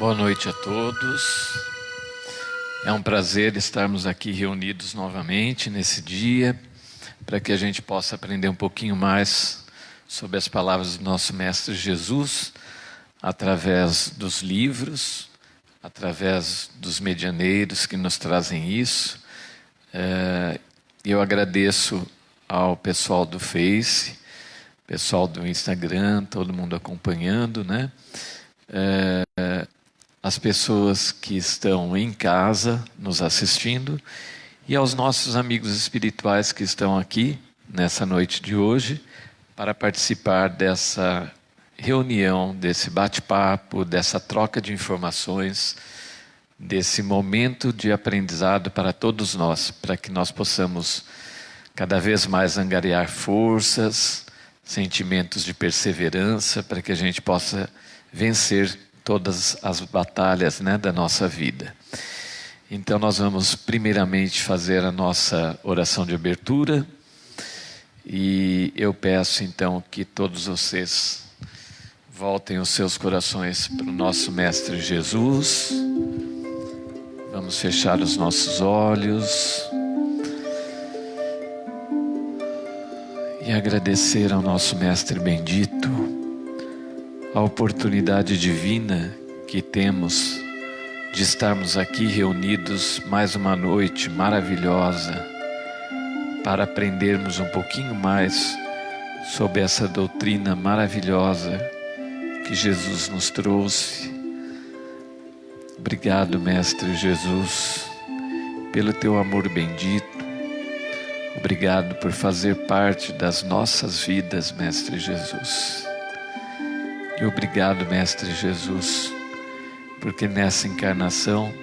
Boa noite a todos. É um prazer estarmos aqui reunidos novamente nesse dia, para que a gente possa aprender um pouquinho mais sobre as palavras do nosso Mestre Jesus, através dos livros, através dos medianeiros que nos trazem isso. Eu agradeço ao pessoal do Face, pessoal do Instagram, todo mundo acompanhando, né? As pessoas que estão em casa nos assistindo e aos nossos amigos espirituais que estão aqui nessa noite de hoje para participar dessa reunião, desse bate-papo, dessa troca de informações, desse momento de aprendizado para todos nós, para que nós possamos cada vez mais angariar forças, sentimentos de perseverança, para que a gente possa vencer todas as batalhas, né, da nossa vida. Então nós vamos primeiramente fazer a nossa oração de abertura e eu peço então que todos vocês voltem os seus corações para o nosso Mestre Jesus. Vamos fechar os nossos olhos e agradecer ao nosso Mestre bendito a oportunidade divina que temos de estarmos aqui reunidos mais uma noite maravilhosa para aprendermos um pouquinho mais sobre essa doutrina maravilhosa que Jesus nos trouxe. Obrigado, Mestre Jesus, pelo teu amor bendito. Obrigado por fazer parte das nossas vidas, Mestre Jesus. E obrigado, Mestre Jesus, porque nessa encarnação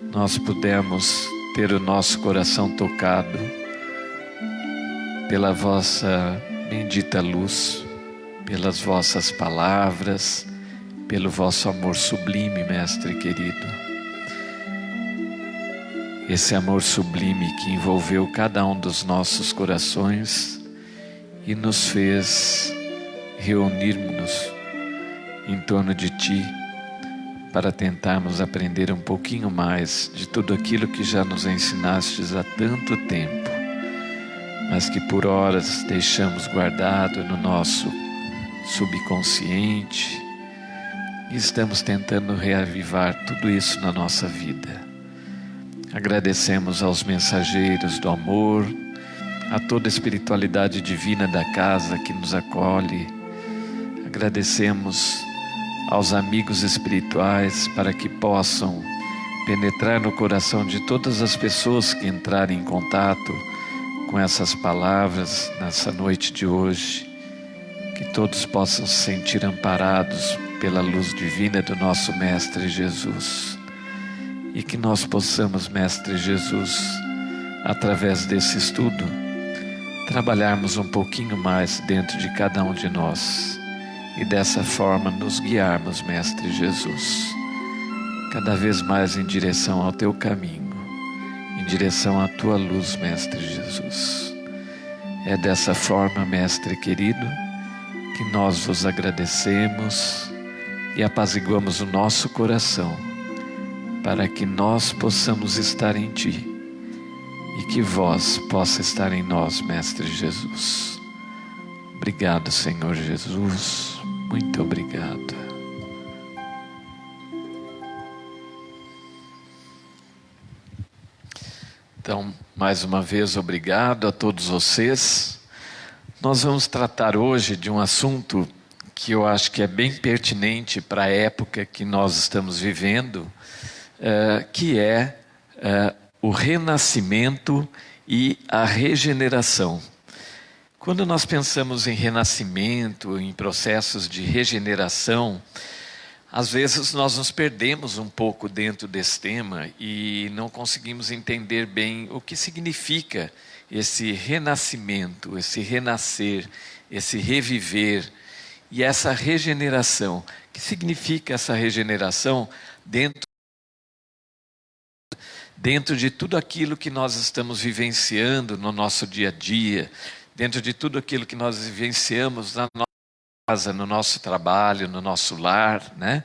nós pudemos ter o nosso coração tocado pela vossa bendita luz, pelas vossas palavras, pelo vosso amor sublime, Mestre querido. Esse amor sublime que envolveu cada um dos nossos corações e nos fez reunirmos em torno de Ti para tentarmos aprender um pouquinho mais de tudo aquilo que já nos ensinastes há tanto tempo, mas que por horas deixamos guardado no nosso subconsciente e estamos tentando reavivar tudo isso na nossa vida. Agradecemos aos mensageiros do amor, a toda a espiritualidade divina da casa que nos acolhe. Agradecemos aos amigos espirituais para que possam penetrar no coração de todas as pessoas que entrarem em contato com essas palavras nessa noite de hoje. Que todos possam se sentir amparados pela luz divina do nosso Mestre Jesus. E que nós possamos, Mestre Jesus, através desse estudo, trabalharmos um pouquinho mais dentro de cada um de nós. E dessa forma nos guiarmos, Mestre Jesus, cada vez mais em direção ao Teu caminho, em direção à Tua luz, Mestre Jesus. É dessa forma, Mestre querido, que nós vos agradecemos e apaziguamos o nosso coração, para que nós possamos estar em Ti e que vós possa estar em nós, Mestre Jesus. Obrigado, Senhor Jesus. Muito obrigado. Então, mais uma vez, obrigado a todos vocês. Nós vamos tratar hoje de um assunto que eu acho que é bem pertinente para a época que nós estamos vivendo, que é o renascimento e a regeneração. Quando nós pensamos em renascimento, em processos de regeneração, às vezes nós nos perdemos um pouco dentro desse tema e não conseguimos entender bem o que significa esse renascimento, esse renascer, esse reviver e essa regeneração. O que significa essa regeneração dentro de tudo aquilo que nós estamos vivenciando no nosso dia a dia, dentro de tudo aquilo que nós vivenciamos na nossa casa, no nosso trabalho, no nosso lar, né?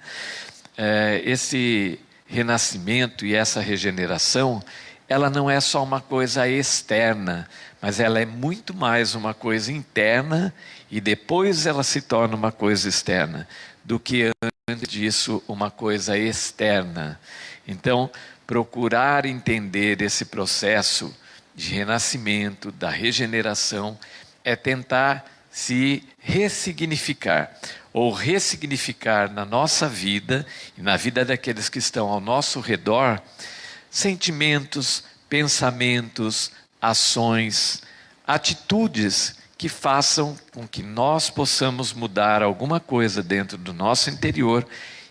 esse renascimento e essa regeneração, ela não é só uma coisa externa, mas ela é muito mais uma coisa interna e depois ela se torna uma coisa externa, do que antes disso uma coisa externa. Então, procurar entender esse processo de renascimento, da regeneração, é tentar se ressignificar, ou ressignificar na nossa vida e na vida daqueles que estão ao nosso redor, sentimentos, pensamentos, ações, atitudes que façam com que nós possamos mudar alguma coisa dentro do nosso interior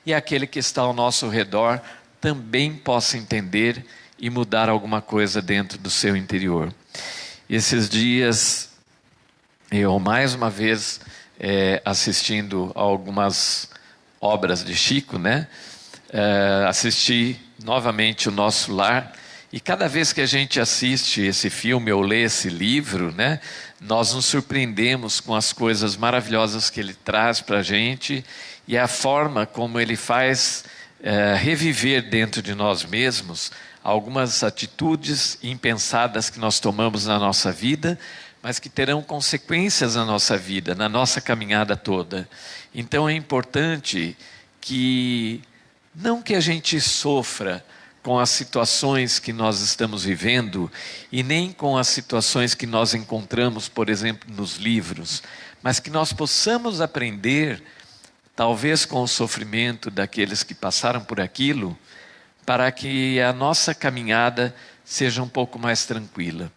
e aquele que está ao nosso redor também possa entender e mudar alguma coisa dentro do seu interior. Esses dias, eu mais uma vez assistindo a algumas obras de Chico, assisti novamente O Nosso Lar, e cada vez que a gente assiste esse filme ou lê esse livro, nós nos surpreendemos com as coisas maravilhosas que ele traz para a gente e a forma como ele faz reviver dentro de nós mesmos algumas atitudes impensadas que nós tomamos na nossa vida, mas que terão consequências na nossa vida, na nossa caminhada toda. Então é importante que, não que a gente sofra com as situações que nós estamos vivendo e nem com as situações que nós encontramos, por exemplo, nos livros, mas que nós possamos aprender, talvez com o sofrimento daqueles que passaram por aquilo, para que a nossa caminhada seja um pouco mais tranquila.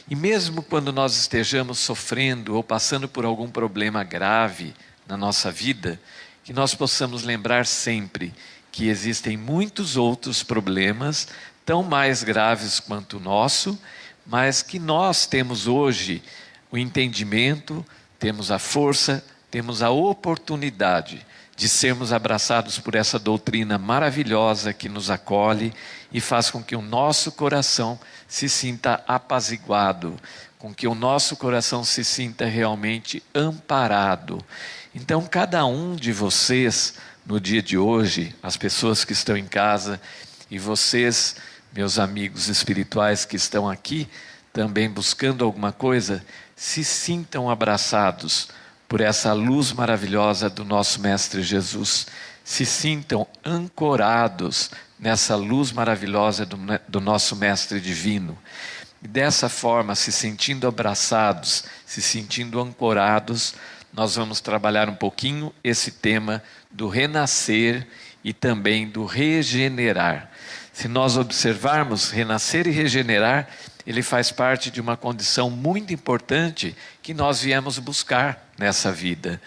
E mesmo quando nós estejamos sofrendo ou passando por algum problema grave na nossa vida, que nós possamos lembrar sempre que existem muitos outros problemas, tão mais graves quanto o nosso, mas que nós temos hoje o entendimento, temos a força, temos a oportunidade de sermos abraçados por essa doutrina maravilhosa que nos acolhe e faz com que o nosso coração se sinta apaziguado, com que o nosso coração se sinta realmente amparado. Então, cada um de vocês, no dia de hoje, as pessoas que estão em casa e vocês, meus amigos espirituais que estão aqui, também buscando alguma coisa, se sintam abraçados por essa luz maravilhosa do nosso Mestre Jesus. Se sintam ancorados nessa luz maravilhosa do nosso Mestre Divino. E dessa forma, se sentindo abraçados, se sentindo ancorados, nós vamos trabalhar um pouquinho esse tema do renascer e também do regenerar. Se nós observarmos, renascer e regenerar, ele faz parte de uma condição muito importante que nós viemos buscar nessa vida.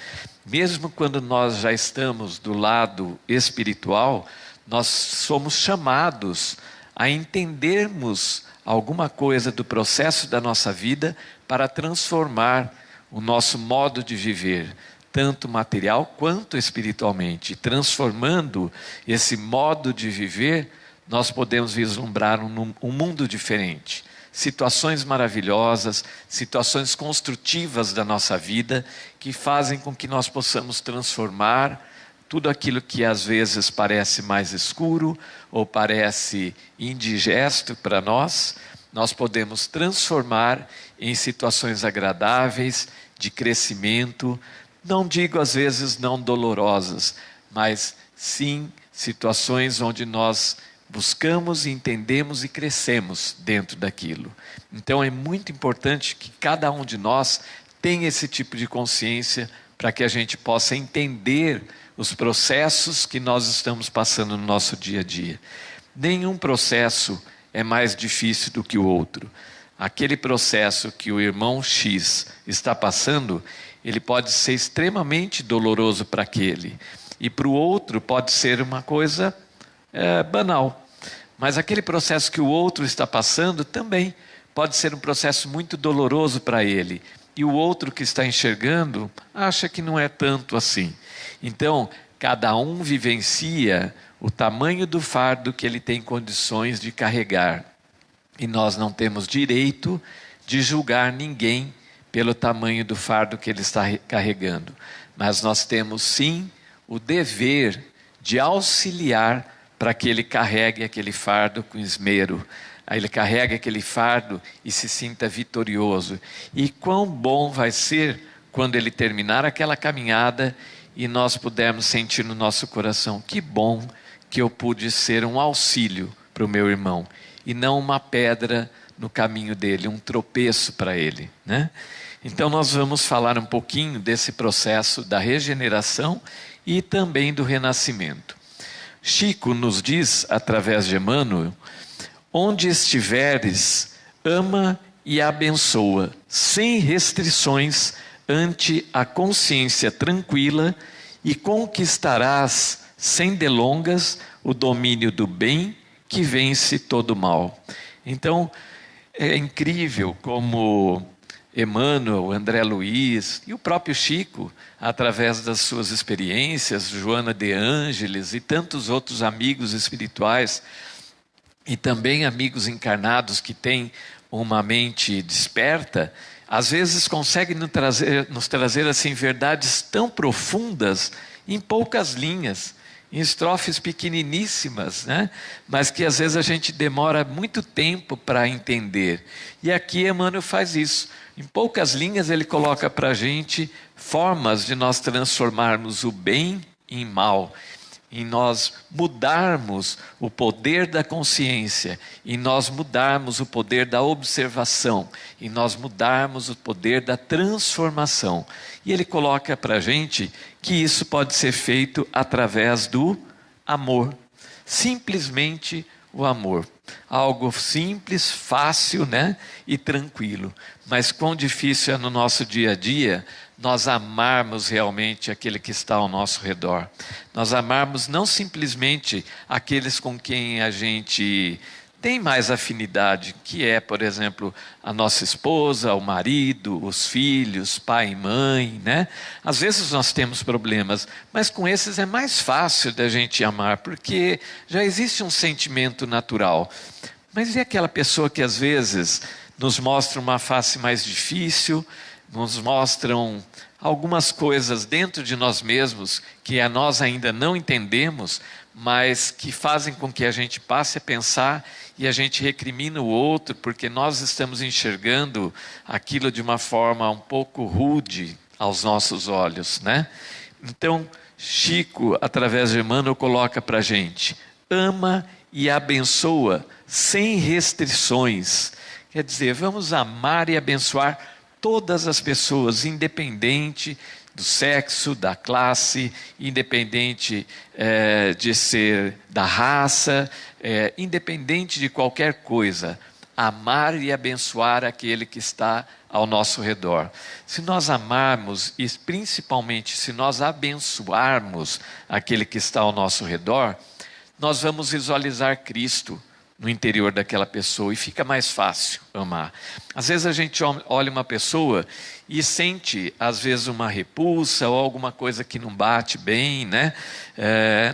Mesmo quando nós já estamos do lado espiritual, nós somos chamados a entendermos alguma coisa do processo da nossa vida para transformar o nosso modo de viver, tanto material quanto espiritualmente. Transformando esse modo de viver, nós podemos vislumbrar um mundo diferente. Situações maravilhosas, situações construtivas da nossa vida, que fazem com que nós possamos transformar tudo aquilo que às vezes parece mais escuro ou parece indigesto para nós, nós podemos transformar em situações agradáveis, de crescimento, não digo às vezes não dolorosas, mas sim situações onde nós buscamos, entendemos e crescemos dentro daquilo. Então é muito importante que cada um de nós tenha esse tipo de consciência para que a gente possa entender os processos que nós estamos passando no nosso dia a dia. Nenhum processo é mais difícil do que o outro. Aquele processo que o irmão X está passando, ele pode ser extremamente doloroso para aquele. E para o outro pode ser uma coisa banal. Mas aquele processo que o outro está passando também pode ser um processo muito doloroso para ele. E o outro que está enxergando acha que não é tanto assim. Então, cada um vivencia o tamanho do fardo que ele tem condições de carregar. E nós não temos direito de julgar ninguém pelo tamanho do fardo que ele está carregando. Mas nós temos sim o dever de auxiliar para que ele carregue aquele fardo com esmero. Aí ele carrega aquele fardo e se sinta vitorioso. E quão bom vai ser quando ele terminar aquela caminhada e nós pudermos sentir no nosso coração: que bom que eu pude ser um auxílio para o meu irmão e não uma pedra no caminho dele, um tropeço para ele, né? Então nós vamos falar um pouquinho desse processo da regeneração e também do renascimento. Chico nos diz, através de Emmanuel: onde estiveres, ama e abençoa, sem restrições, ante a consciência tranquila, e conquistarás, sem delongas, o domínio do bem que vence todo o mal. Então, é incrível como Emmanuel, André Luiz e o próprio Chico, através das suas experiências, Joana de Ângeles e tantos outros amigos espirituais, e também amigos encarnados que têm uma mente desperta, às vezes conseguem nos trazer assim, verdades tão profundas em poucas linhas, em estrofes pequeniníssimas, né? Mas que às vezes a gente demora muito tempo para entender. E aqui Emmanuel faz isso. Em poucas linhas ele coloca para a gente formas de nós transformarmos o bem em mal, em nós mudarmos o poder da consciência, em nós mudarmos o poder da observação, em nós mudarmos o poder da transformação. E ele coloca para a gente que isso pode ser feito através do amor, simplesmente o amor. Algo simples, fácil, né? E tranquilo. Mas quão difícil é no nosso dia a dia nós amarmos realmente aquele que está ao nosso redor. Nós amarmos não simplesmente aqueles com quem a gente tem mais afinidade, que é, por exemplo, a nossa esposa, o marido, os filhos, pai e mãe, né? Às vezes nós temos problemas, mas com esses é mais fácil da gente amar, porque já existe um sentimento natural. Mas e aquela pessoa que às vezes nos mostra uma face mais difícil, nos mostram algumas coisas dentro de nós mesmos que nós ainda não entendemos, mas que fazem com que a gente passe a pensar e a gente recrimina o outro, porque nós estamos enxergando aquilo de uma forma um pouco rude aos nossos olhos, né? Então, Chico, através de Emmanuel, coloca para a gente: ama e abençoa sem restrições. Quer dizer, vamos amar e abençoar todas as pessoas, independente do sexo, da classe, independente de ser da raça, independente de qualquer coisa. Amar e abençoar aquele que está ao nosso redor. Se nós amarmos e principalmente se nós abençoarmos aquele que está ao nosso redor, nós vamos visualizar Cristo no interior daquela pessoa e fica mais fácil amar. Às vezes a gente olha uma pessoa e sente, às vezes, uma repulsa ou alguma coisa que não bate bem, né?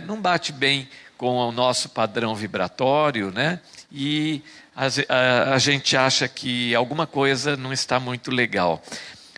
Não bate bem com o nosso padrão vibratório, né? E a gente acha que alguma coisa não está muito legal.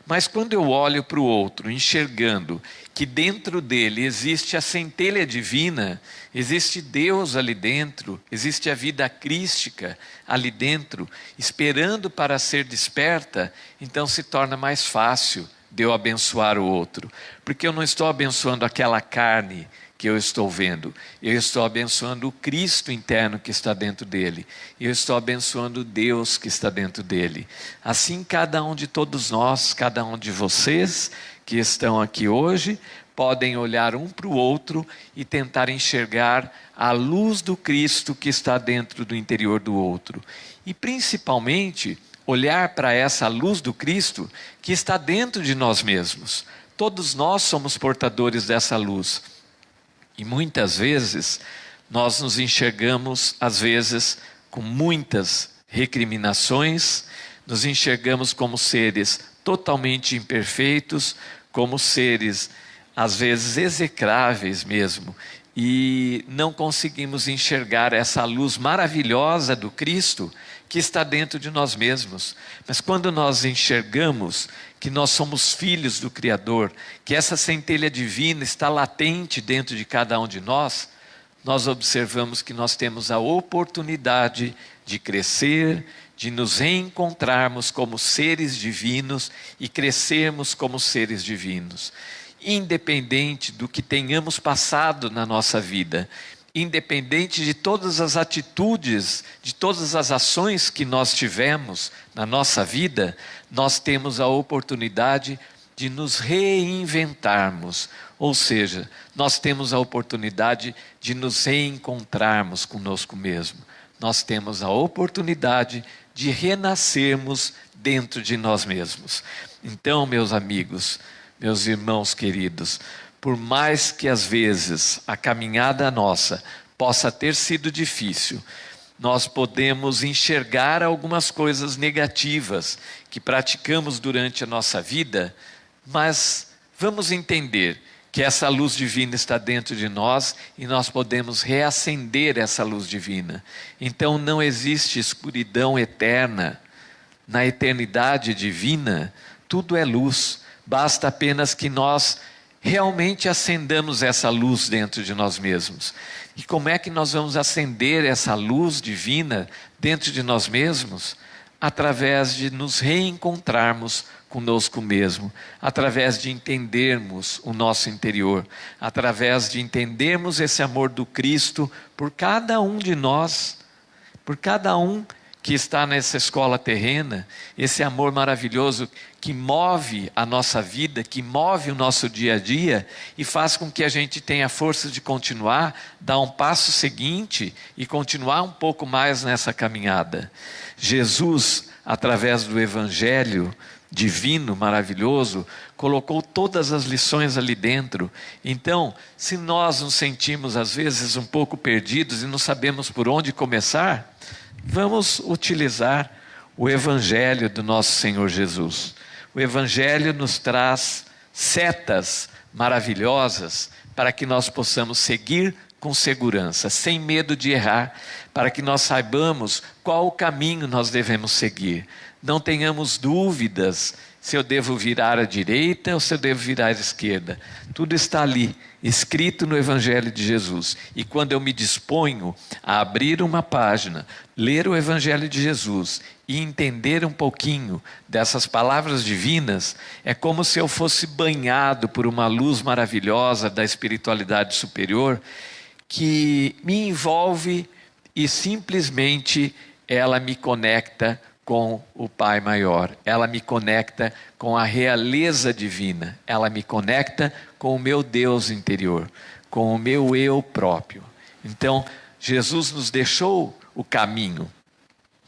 Mas quando eu olho para o outro, enxergando que dentro dele existe a centelha divina, existe Deus ali dentro, existe a vida crística ali dentro, esperando para ser desperta, então se torna mais fácil de eu abençoar o outro. Porque eu não estou abençoando aquela carne que eu estou vendo, eu estou abençoando o Cristo interno que está dentro dele, eu estou abençoando Deus que está dentro dele. Assim cada um de todos nós, cada um de vocês que estão aqui hoje, podem olhar um para o outro e tentar enxergar a luz do Cristo que está dentro do interior do outro. E principalmente olhar para essa luz do Cristo que está dentro de nós mesmos. Todos nós somos portadores dessa luz. E muitas vezes nós nos enxergamos, às vezes, com muitas recriminações, nos enxergamos como seres totalmente imperfeitos, como seres, às vezes, execráveis mesmo, e não conseguimos enxergar essa luz maravilhosa do Cristo que está dentro de nós mesmos. Mas quando nós enxergamos que nós somos filhos do Criador, que essa centelha divina está latente dentro de cada um de nós, nós observamos que nós temos a oportunidade de crescer, de nos reencontrarmos como seres divinos e crescermos como seres divinos. Independente do que tenhamos passado na nossa vida, independente de todas as atitudes, de todas as ações que nós tivemos na nossa vida, nós temos a oportunidade de nos reinventarmos. Ou seja, nós temos a oportunidade de nos reencontrarmos conosco mesmo. Nós temos a oportunidade de renascermos dentro de nós mesmos. Então, meus amigos, meus irmãos queridos, por mais que às vezes a caminhada nossa possa ter sido difícil, nós podemos enxergar algumas coisas negativas que praticamos durante a nossa vida, mas vamos entender que essa luz divina está dentro de nós e nós podemos reacender essa luz divina. Então não existe escuridão eterna. Na eternidade divina, tudo é luz. Basta apenas que nós realmente acendamos essa luz dentro de nós mesmos. E como é que nós vamos acender essa luz divina dentro de nós mesmos? Através de nos reencontrarmos conosco mesmo, através de entendermos o nosso interior, através de entendermos esse amor do Cristo por cada um de nós, por cada um que está nessa escola terrena, esse amor maravilhoso que move a nossa vida, que move o nosso dia a dia e faz com que a gente tenha força de continuar, dar um passo seguinte e continuar um pouco mais nessa caminhada. Jesus, através do Evangelho divino, maravilhoso, colocou todas as lições ali dentro. Então, se nós nos sentimos às vezes um pouco perdidos e não sabemos por onde começar, vamos utilizar o Evangelho do nosso Senhor Jesus. O Evangelho nos traz setas maravilhosas para que nós possamos seguir com segurança, sem medo de errar, para que nós saibamos qual o caminho nós devemos seguir. Não tenhamos dúvidas se eu devo virar à direita ou se eu devo virar à esquerda. Tudo está ali, escrito no Evangelho de Jesus. E quando eu me disponho a abrir uma página, ler o Evangelho de Jesus e entender um pouquinho dessas palavras divinas, é como se eu fosse banhado por uma luz maravilhosa da espiritualidade superior que me envolve e simplesmente ela me conecta com o Pai Maior, ela me conecta com a realeza divina, ela me conecta com o meu Deus interior, com o meu eu próprio. Então, Jesus nos deixou o caminho,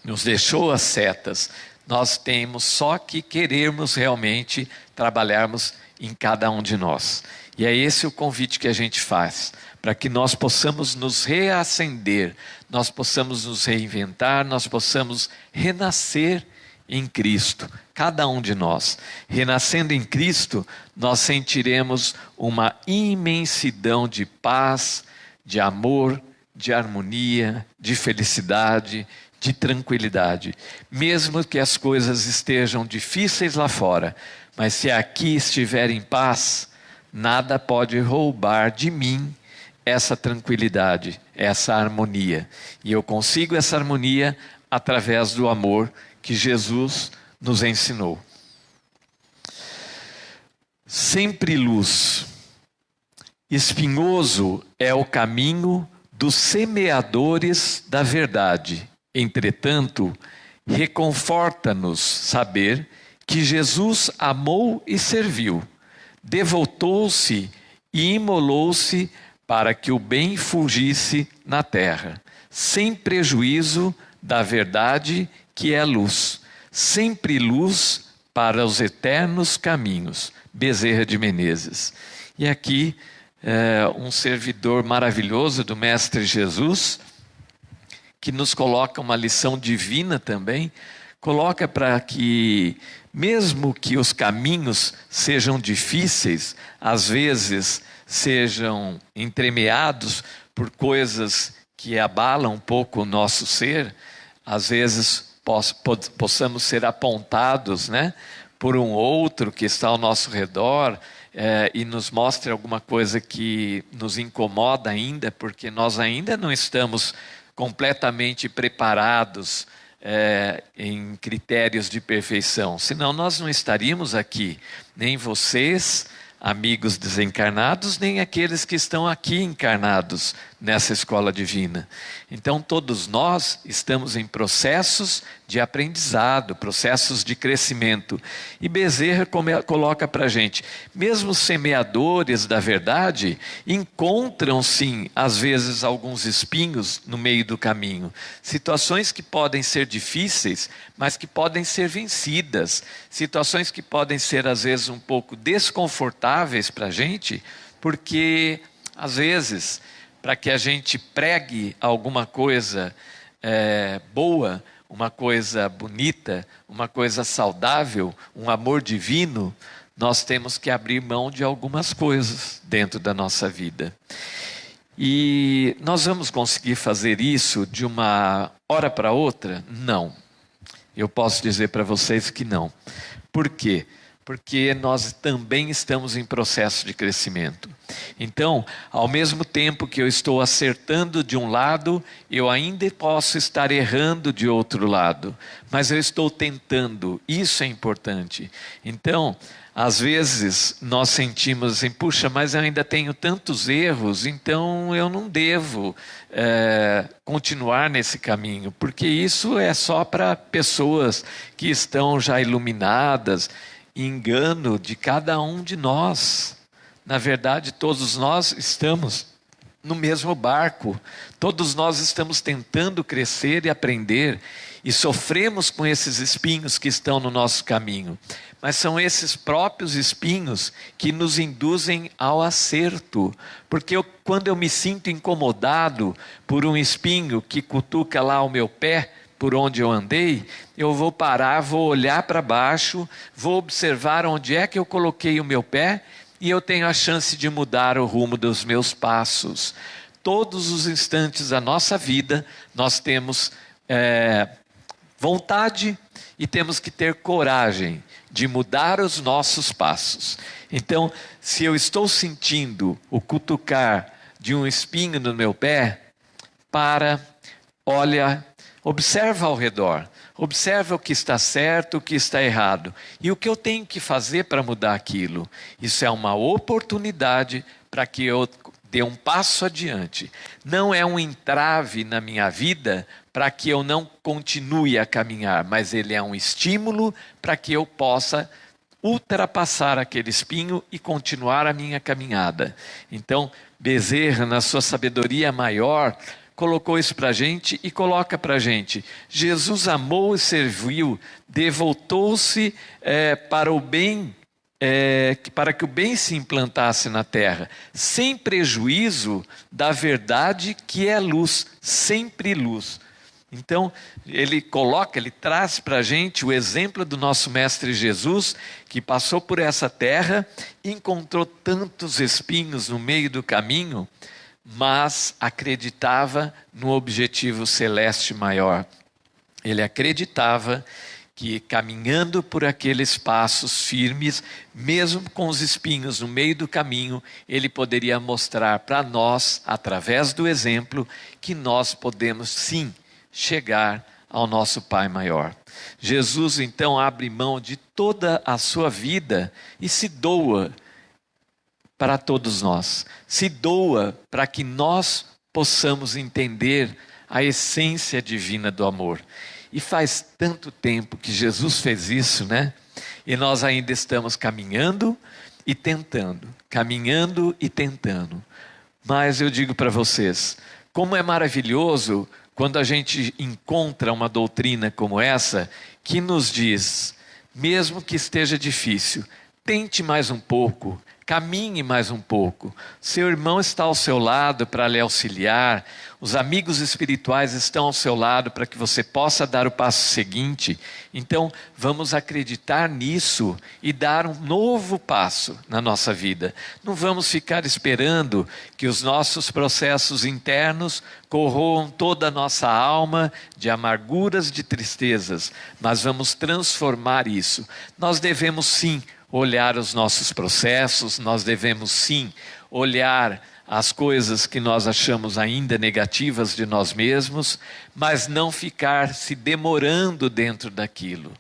nos deixou as setas, nós temos só que querermos realmente trabalharmos em cada um de nós. E é esse o convite que a gente faz, para que nós possamos nos reacender, nós possamos nos reinventar, nós possamos renascer em Cristo, cada um de nós. Renascendo em Cristo, nós sentiremos uma imensidão de paz, de amor, de harmonia, de felicidade, de tranquilidade. Mesmo que as coisas estejam difíceis lá fora, mas se aqui estiver em paz, nada pode roubar de mim essa tranquilidade, essa harmonia. E eu consigo essa harmonia através do amor que Jesus nos ensinou. Sempre luz. Espinhoso é o caminho dos semeadores da verdade. Entretanto, reconforta-nos saber que Jesus amou e serviu, devotou-se e imolou-se para que o bem fulgisse na terra, sem prejuízo da verdade que é luz, sempre luz para os eternos caminhos. Bezerra de Menezes. E aqui um servidor maravilhoso do Mestre Jesus, que nos coloca uma lição divina também, coloca para que, mesmo que os caminhos sejam difíceis, às vezes sejam entremeados por coisas que abalam um pouco o nosso ser, às vezes possamos ser apontados, né, por um outro que está ao nosso redor, e nos mostre alguma coisa que nos incomoda ainda, porque nós ainda não estamos completamente preparados em critérios de perfeição, senão nós não estaríamos aqui, nem vocês, amigos desencarnados, nem aqueles que estão aqui encarnados nessa escola divina. Então todos nós estamos em processos de aprendizado, processos de crescimento. E Bezerra coloca para a gente, mesmo os semeadores da verdade encontram sim, às vezes, alguns espinhos no meio do caminho. Situações que podem ser difíceis, mas que podem ser vencidas. Situações que podem ser, às vezes, um pouco desconfortáveis para a gente, porque, às vezes, para que a gente pregue alguma coisa boa, uma coisa bonita, uma coisa saudável, um amor divino, nós temos que abrir mão de algumas coisas dentro da nossa vida. E nós vamos conseguir fazer isso de uma hora para outra? Não. Eu posso dizer para vocês que não. Por quê? Porque nós também estamos em processo de crescimento. Então, ao mesmo tempo que eu estou acertando de um lado, eu ainda posso estar errando de outro lado. Mas eu estou tentando, isso é importante. Então, às vezes nós sentimos assim, puxa, mas eu ainda tenho tantos erros, então eu não devo continuar nesse caminho, porque isso é só para pessoas que estão já iluminadas. Engano de cada um de nós. Na verdade, todos nós estamos no mesmo barco. Todos nós estamos tentando crescer e aprender e sofremos com esses espinhos que estão no nosso caminho. Mas são esses próprios espinhos que nos induzem ao acerto. Porque quando eu me sinto incomodado por um espinho que cutuca lá o meu pé, por onde eu andei, eu vou parar, vou olhar para baixo, vou observar onde é que eu coloquei o meu pé e eu tenho a chance de mudar o rumo dos meus passos. Todos os instantes da nossa vida, nós temos vontade e temos que ter coragem de mudar os nossos passos. Então, se eu estou sentindo o cutucar de um espinho no meu pé, olha, observa ao redor, observa o que está certo, o que está errado e o que eu tenho que fazer para mudar aquilo. Isso é uma oportunidade para que eu dê um passo adiante. Não é um entrave na minha vida para que eu não continue a caminhar, mas ele é um estímulo para que eu possa ultrapassar aquele espinho e continuar a minha caminhada. Então, Bezerra, na sua sabedoria maior, colocou isso para a gente e coloca para a gente. Jesus amou e serviu, devotou-se para o bem, para que o bem se implantasse na terra, sem prejuízo da verdade que é luz, sempre luz. Então, ele traz para a gente o exemplo do nosso Mestre Jesus, que passou por essa terra, encontrou tantos espinhos no meio do caminho, mas acreditava no objetivo celeste maior. Ele acreditava que caminhando por aqueles passos firmes, mesmo com os espinhos no meio do caminho, ele poderia mostrar para nós, através do exemplo, que nós podemos sim chegar ao nosso Pai maior. Jesus então abre mão de toda a sua vida e se doa para todos nós, se doa para que nós possamos entender a essência divina do amor. E faz tanto tempo que Jesus fez isso, né? E nós ainda estamos caminhando e tentando. Mas eu digo para vocês, como é maravilhoso quando a gente encontra uma doutrina como essa, que nos diz, mesmo que esteja difícil, tente mais um pouco, caminhe mais um pouco. Seu irmão está ao seu lado para lhe auxiliar, os amigos espirituais estão ao seu lado para que você possa dar o passo seguinte. Então, vamos acreditar nisso e dar um novo passo na nossa vida. Não vamos ficar esperando que os nossos processos internos corroam toda a nossa alma de amarguras, de tristezas, mas vamos transformar isso. Nós devemos sim olhar os nossos processos, nós devemos sim olhar as coisas que nós achamos ainda negativas de nós mesmos, mas não ficar se demorando dentro daquilo.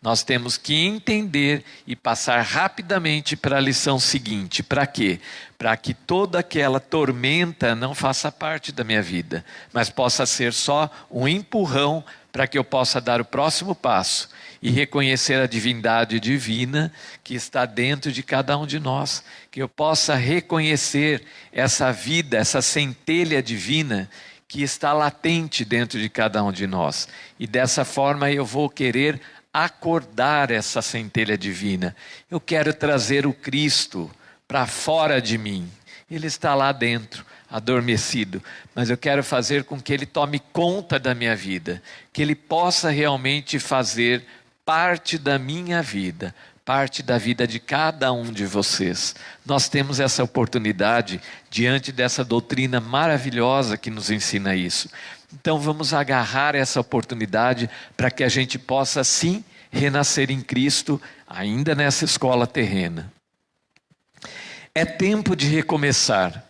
Nós temos que entender e passar rapidamente para a lição seguinte. Para quê? Para que toda aquela tormenta não faça parte da minha vida, mas possa ser só um empurrão para que eu possa dar o próximo passo e reconhecer a divindade divina que está dentro de cada um de nós, que eu possa reconhecer essa vida, essa centelha divina que está latente dentro de cada um de nós. E dessa forma eu vou querer acordar essa centelha divina. Eu quero trazer o Cristo para fora de mim. Ele está lá dentro, adormecido, mas eu quero fazer com que Ele tome conta da minha vida, que Ele possa realmente fazer parte da minha vida, parte da vida de cada um de vocês. Nós temos essa oportunidade diante dessa doutrina maravilhosa que nos ensina isso. Então vamos agarrar essa oportunidade para que a gente possa sim renascer em Cristo ainda nessa escola terrena. É tempo de recomeçar.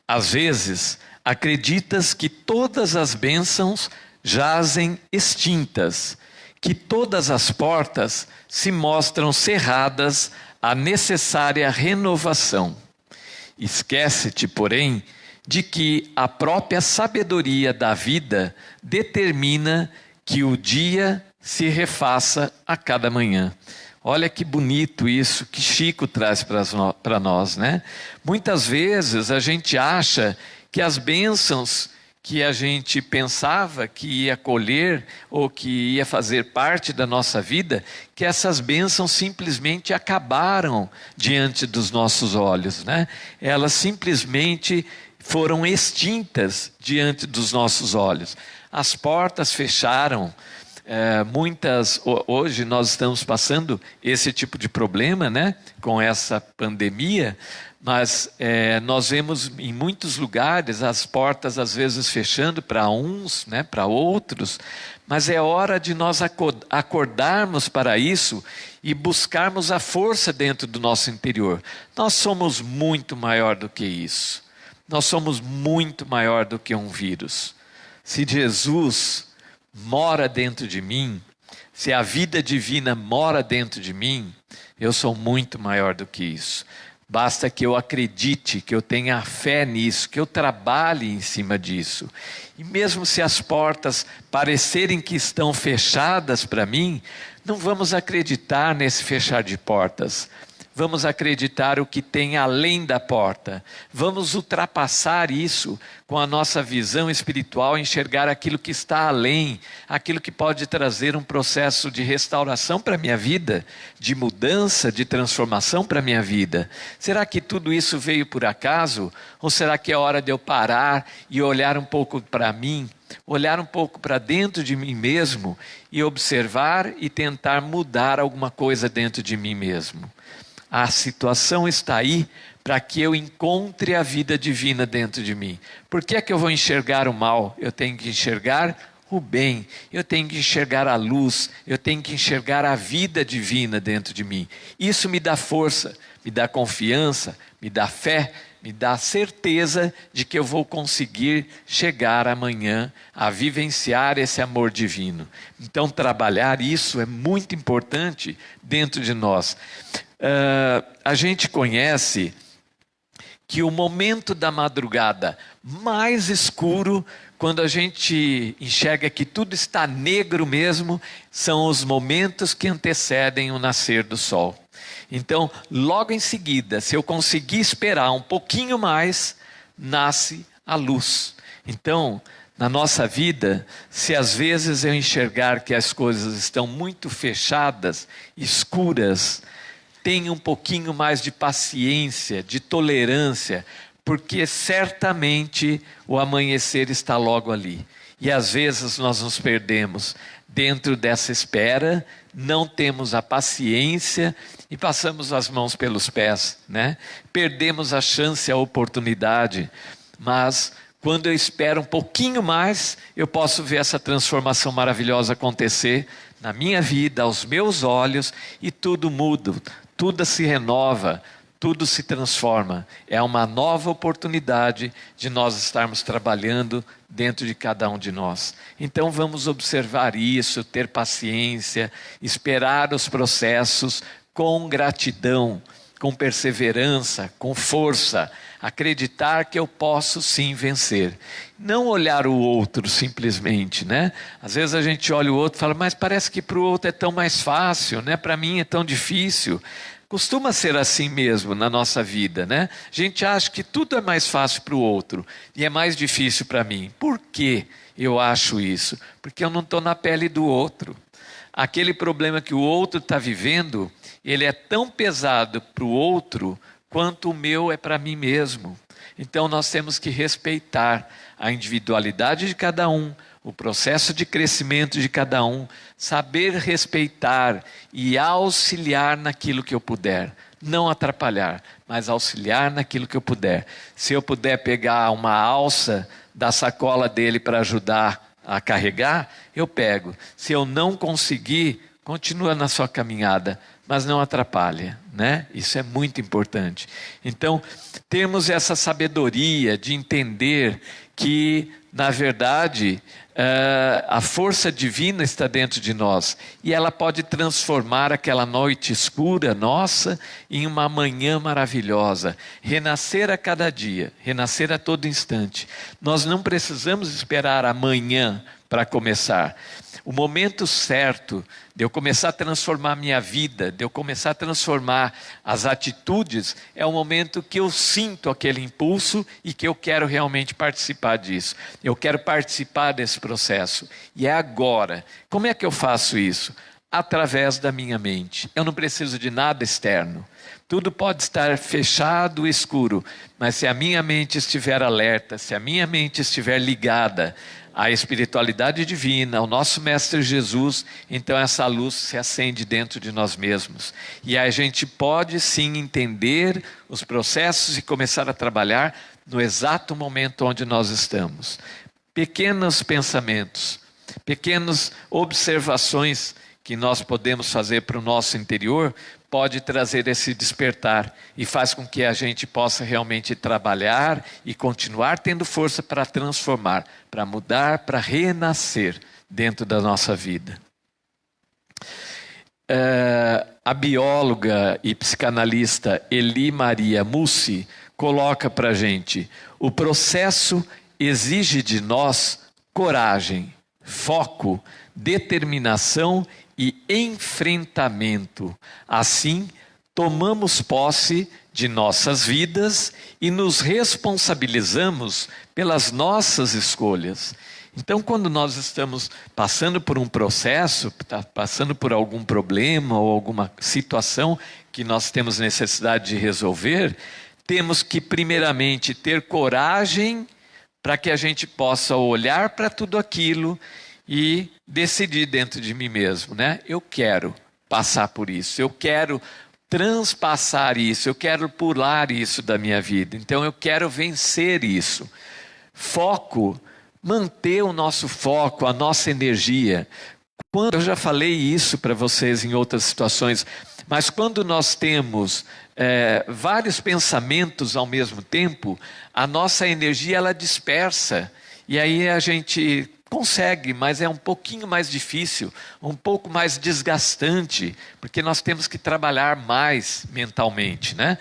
Às vezes, acreditas que todas as bênçãos jazem extintas, que todas as portas se mostram cerradas à necessária renovação. Esquece-te, porém, de que a própria sabedoria da vida determina que o dia se refaça a cada manhã. Olha que bonito isso que Chico traz para nós, né? Muitas vezes a gente acha que as bênçãos que a gente pensava que ia colher ou que ia fazer parte da nossa vida, que essas bênçãos simplesmente acabaram diante dos nossos olhos, né? Elas simplesmente foram extintas diante dos nossos olhos. As portas fecharam. Hoje nós estamos passando esse tipo de problema, né, com essa pandemia, mas nós vemos em muitos lugares as portas às vezes fechando para uns, né, para outros, mas é hora de nós acordarmos para isso e buscarmos a força dentro do nosso interior. Nós somos muito maior do que isso, nós somos muito maior do que um vírus. Se Jesus mora dentro de mim, se a vida divina mora dentro de mim, eu sou muito maior do que isso. Basta que eu acredite, que eu tenha fé nisso, que eu trabalhe em cima disso. E mesmo se as portas parecerem que estão fechadas para mim, não vamos acreditar nesse fechar de portas. Vamos acreditar o que tem além da porta. Vamos ultrapassar isso com a nossa visão espiritual, enxergar aquilo que está além, aquilo que pode trazer um processo de restauração para a minha vida, de mudança, de transformação para a minha vida. Será que tudo isso veio por acaso? Ou será que é hora de eu parar e olhar um pouco para mim, olhar um pouco para dentro de mim mesmo e observar e tentar mudar alguma coisa dentro de mim mesmo? A situação está aí para que eu encontre a vida divina dentro de mim. Por que é que eu vou enxergar o mal? Eu tenho que enxergar o bem, eu tenho que enxergar a luz, eu tenho que enxergar a vida divina dentro de mim. Isso me dá força, me dá confiança, me dá fé, me dá certeza de que eu vou conseguir chegar amanhã a vivenciar esse amor divino. Então trabalhar isso é muito importante dentro de nós. A gente conhece que o momento da madrugada mais escuro, quando a gente enxerga que tudo está negro mesmo, são os momentos que antecedem o nascer do sol. Então, logo em seguida, se eu conseguir esperar um pouquinho mais, nasce a luz. Então, na nossa vida, se às vezes eu enxergar que as coisas estão muito fechadas, escuras, tenha um pouquinho mais de paciência, de tolerância, porque certamente o amanhecer está logo ali. E às vezes nós nos perdemos dentro dessa espera, não temos a paciência e passamos as mãos pelos pés, né? Perdemos a chance, a oportunidade, mas quando eu espero um pouquinho mais, eu posso ver essa transformação maravilhosa acontecer na minha vida, aos meus olhos, e tudo muda, tudo se renova, tudo se transforma. É uma nova oportunidade de nós estarmos trabalhando dentro de cada um de nós. Então vamos observar isso, ter paciência, esperar os processos com gratidão, com perseverança, com força, acreditar que eu posso sim vencer. Não olhar o outro simplesmente, né? Às vezes a gente olha o outro e fala, mas parece que para o outro é tão mais fácil, né? Para mim é tão difícil. Costuma ser assim mesmo na nossa vida, né? A gente acha que tudo é mais fácil para o outro e é mais difícil para mim. Por que eu acho isso? Porque eu não estou na pele do outro. Aquele problema que o outro está vivendo, ele é tão pesado para o outro quanto o meu é para mim mesmo. Então nós temos que respeitar a individualidade de cada um, o processo de crescimento de cada um, saber respeitar e auxiliar naquilo que eu puder. Não atrapalhar, mas auxiliar naquilo que eu puder. Se eu puder pegar uma alça da sacola dele para ajudar a carregar, eu pego. Se eu não conseguir, continua na sua caminhada, mas não atrapalha, né? Isso é muito importante. Então, temos essa sabedoria de entender que, na verdade, a força divina está dentro de nós e ela pode transformar aquela noite escura nossa em uma manhã maravilhosa, renascer a cada dia, renascer a todo instante. Nós não precisamos esperar amanhã para começar. O momento certo de eu começar a transformar a minha vida, de eu começar a transformar as atitudes, é o momento que eu sinto aquele impulso e que eu quero realmente participar disso. Eu quero participar desse processo. E é agora. Como é que eu faço isso? Através da minha mente. Eu não preciso de nada externo. Tudo pode estar fechado, escuro, mas se a minha mente estiver alerta, se a minha mente estiver ligada à espiritualidade divina, ao nosso Mestre Jesus, então essa luz se acende dentro de nós mesmos. E a gente pode sim entender os processos e começar a trabalhar no exato momento onde nós estamos. Pequenos pensamentos, pequenas observações que nós podemos fazer para o nosso interior, pode trazer esse despertar e faz com que a gente possa realmente trabalhar e continuar tendo força para transformar, para mudar, para renascer dentro da nossa vida. A bióloga e psicanalista Eli Maria Mussi coloca para a gente: o processo exige de nós coragem, foco, determinação e enfrentamento. Assim, tomamos posse de nossas vidas e nos responsabilizamos pelas nossas escolhas. Então, quando nós estamos passando por um processo, passando por algum problema ou alguma situação que nós temos necessidade de resolver, temos que primeiramente ter coragem para que a gente possa olhar para tudo aquilo e decidir dentro de mim mesmo, né? Eu quero passar por isso, eu quero transpassar isso, eu quero pular isso da minha vida, então eu quero vencer isso. Foco, manter o nosso foco, a nossa energia. Eu já falei isso para vocês em outras situações, mas quando nós temos vários pensamentos ao mesmo tempo, a nossa energia ela dispersa, e aí a gente consegue, mas é um pouquinho mais difícil, um pouco mais desgastante, porque nós temos que trabalhar mais mentalmente, né?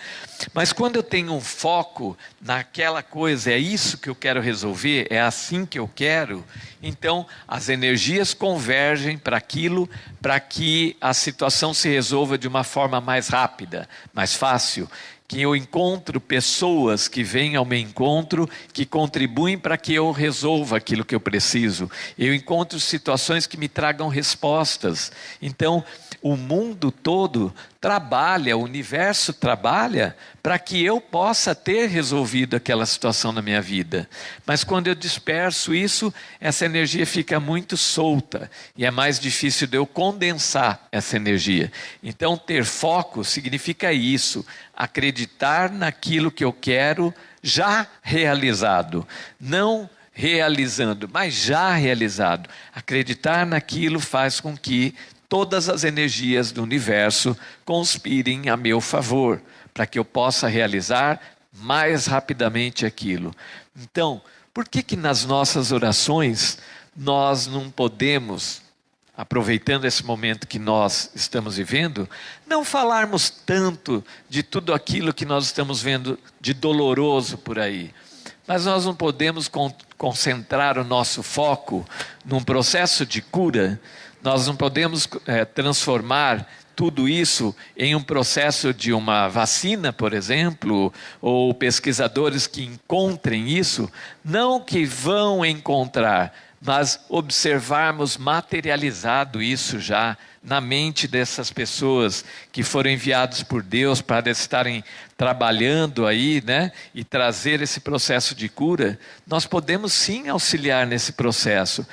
Mas quando eu tenho um foco naquela coisa, é isso que eu quero resolver, é assim que eu quero, então as energias convergem para aquilo, para que a situação se resolva de uma forma mais rápida, mais fácil. Que eu encontro pessoas que vêm ao meu encontro, que contribuem para que eu resolva aquilo que eu preciso. Eu encontro situações que me tragam respostas. Então, o mundo todo trabalha, o universo trabalha para que eu possa ter resolvido aquela situação na minha vida. Mas quando eu disperso isso, essa energia fica muito solta e é mais difícil de eu condensar essa energia. Então, ter foco significa isso, acreditar naquilo que eu quero já realizado, não realizando, mas já realizado. Acreditar naquilo faz com que todas as energias do universo conspirem a meu favor, para que eu possa realizar mais rapidamente aquilo. Então, por que nas nossas orações nós não podemos, aproveitando esse momento que nós estamos vivendo, não falarmos tanto de tudo aquilo que nós estamos vendo de doloroso por aí? Mas nós não podemos concentrar o nosso foco num processo de cura. Nós não podemos transformar tudo isso em um processo de uma vacina, por exemplo, ou pesquisadores que encontrem isso, não que vão encontrar, mas observarmos materializado isso já na mente dessas pessoas que foram enviados por Deus para estarem trabalhando aí, né, e trazer esse processo de cura. Nós podemos sim auxiliar nesse processo.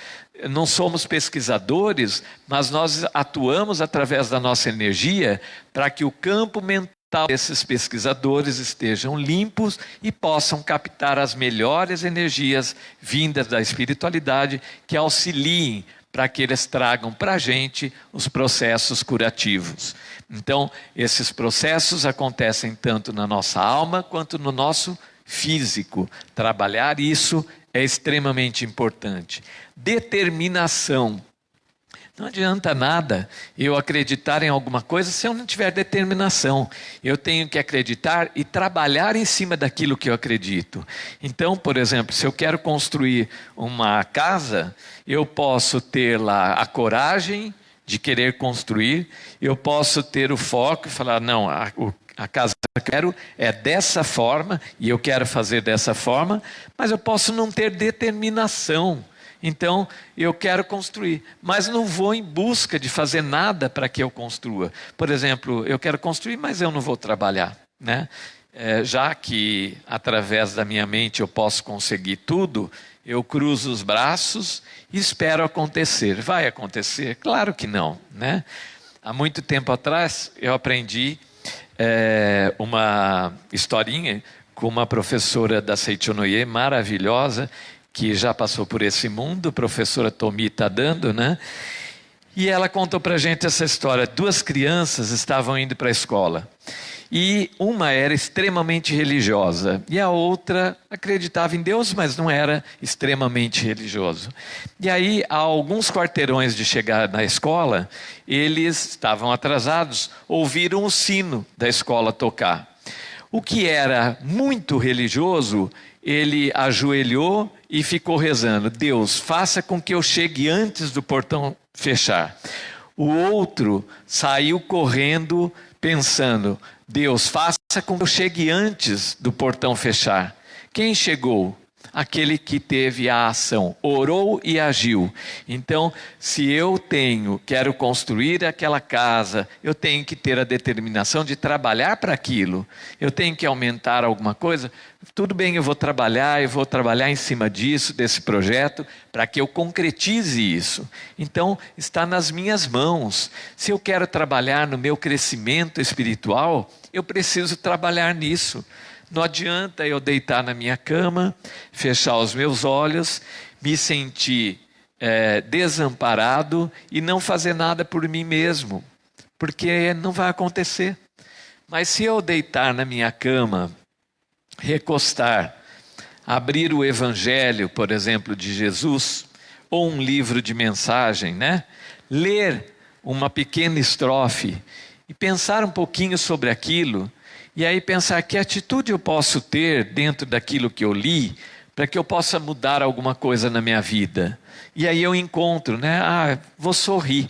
Não somos pesquisadores, mas nós atuamos através da nossa energia para que o campo mental desses pesquisadores estejam limpos e possam captar as melhores energias vindas da espiritualidade que auxiliem para que eles tragam para a gente os processos curativos. Então, esses processos acontecem tanto na nossa alma quanto no nosso físico. Trabalhar isso é extremamente importante. Determinação. Não adianta nada eu acreditar em alguma coisa se eu não tiver determinação. Eu tenho que acreditar e trabalhar em cima daquilo que eu acredito. Então, por exemplo, se eu quero construir uma casa, eu posso ter lá a coragem de querer construir, eu posso ter o foco e falar, não, a casa que eu quero é dessa forma e eu quero fazer dessa forma, mas eu posso não ter determinação. Então, eu quero construir, mas não vou em busca de fazer nada para que eu construa. Por exemplo, eu quero construir, mas eu não vou trabalhar, né? Já que através da minha mente eu posso conseguir tudo, eu cruzo os braços e espero acontecer. Vai acontecer? Claro que não, né? Há muito tempo atrás eu aprendi uma historinha com uma professora da Seichonoye maravilhosa, que já passou por esse mundo, a professora Tomi Tadando, né? E ela contou para a gente essa história. 2 crianças estavam indo para a escola. E uma era extremamente religiosa. E a outra acreditava em Deus, mas não era extremamente religioso. E aí, a alguns quarteirões de chegar na escola, eles estavam atrasados, ouviram o sino da escola tocar. O que era muito religioso, ele ajoelhou e ficou rezando: Deus, faça com que eu chegue antes do portão fechar. O outro saiu correndo pensando: Deus, faça com que eu chegue antes do portão fechar. Quem chegou? Aquele que teve a ação, orou e agiu. Então, se eu quero construir aquela casa, eu tenho que ter a determinação de trabalhar para aquilo. Eu tenho que aumentar alguma coisa. Tudo bem, eu vou trabalhar em cima disso, desse projeto, para que eu concretize isso. Então, está nas minhas mãos. Se eu quero trabalhar no meu crescimento espiritual, eu preciso trabalhar nisso. Não adianta eu deitar na minha cama, fechar os meus olhos, me sentir desamparado e não fazer nada por mim mesmo, porque não vai acontecer. Mas se eu deitar na minha cama, recostar, abrir o Evangelho, por exemplo, de Jesus, ou um livro de mensagem, né? Ler uma pequena estrofe e pensar um pouquinho sobre aquilo, e aí pensar que atitude eu posso ter dentro daquilo que eu li, para que eu possa mudar alguma coisa na minha vida. E aí eu encontro, né? Vou sorrir.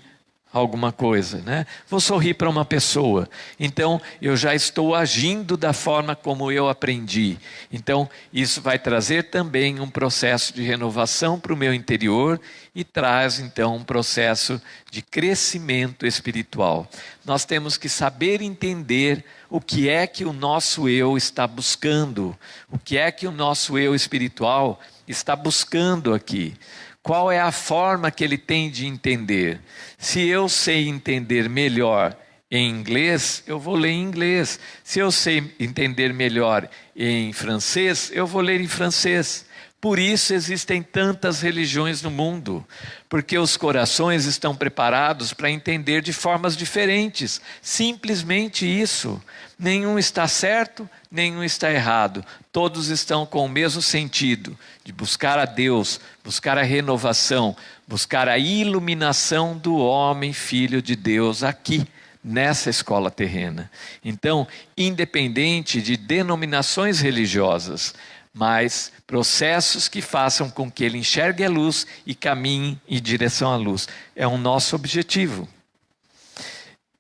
alguma coisa, né? Vou sorrir para uma pessoa. Então, eu já estou agindo da forma como eu aprendi. Então, isso vai trazer também um processo de renovação para o meu interior e traz, então, um processo de crescimento espiritual. Nós temos que saber entender o que é que o nosso eu está buscando, o que é que o nosso eu espiritual está buscando aqui. Qual é a forma que ele tem de entender? Se eu sei entender melhor em inglês, eu vou ler em inglês. Se eu sei entender melhor em francês, eu vou ler em francês. Por isso existem tantas religiões no mundo, porque os corações estão preparados para entender de formas diferentes. Simplesmente isso. Nenhum está certo, nenhum está errado. Todos estão com o mesmo sentido, de buscar a Deus, buscar a renovação, buscar a iluminação do homem, filho de Deus, aqui, nessa escola terrena. Então, independente de denominações religiosas, mas processos que façam com que ele enxergue a luz e caminhe em direção à luz. É o nosso objetivo.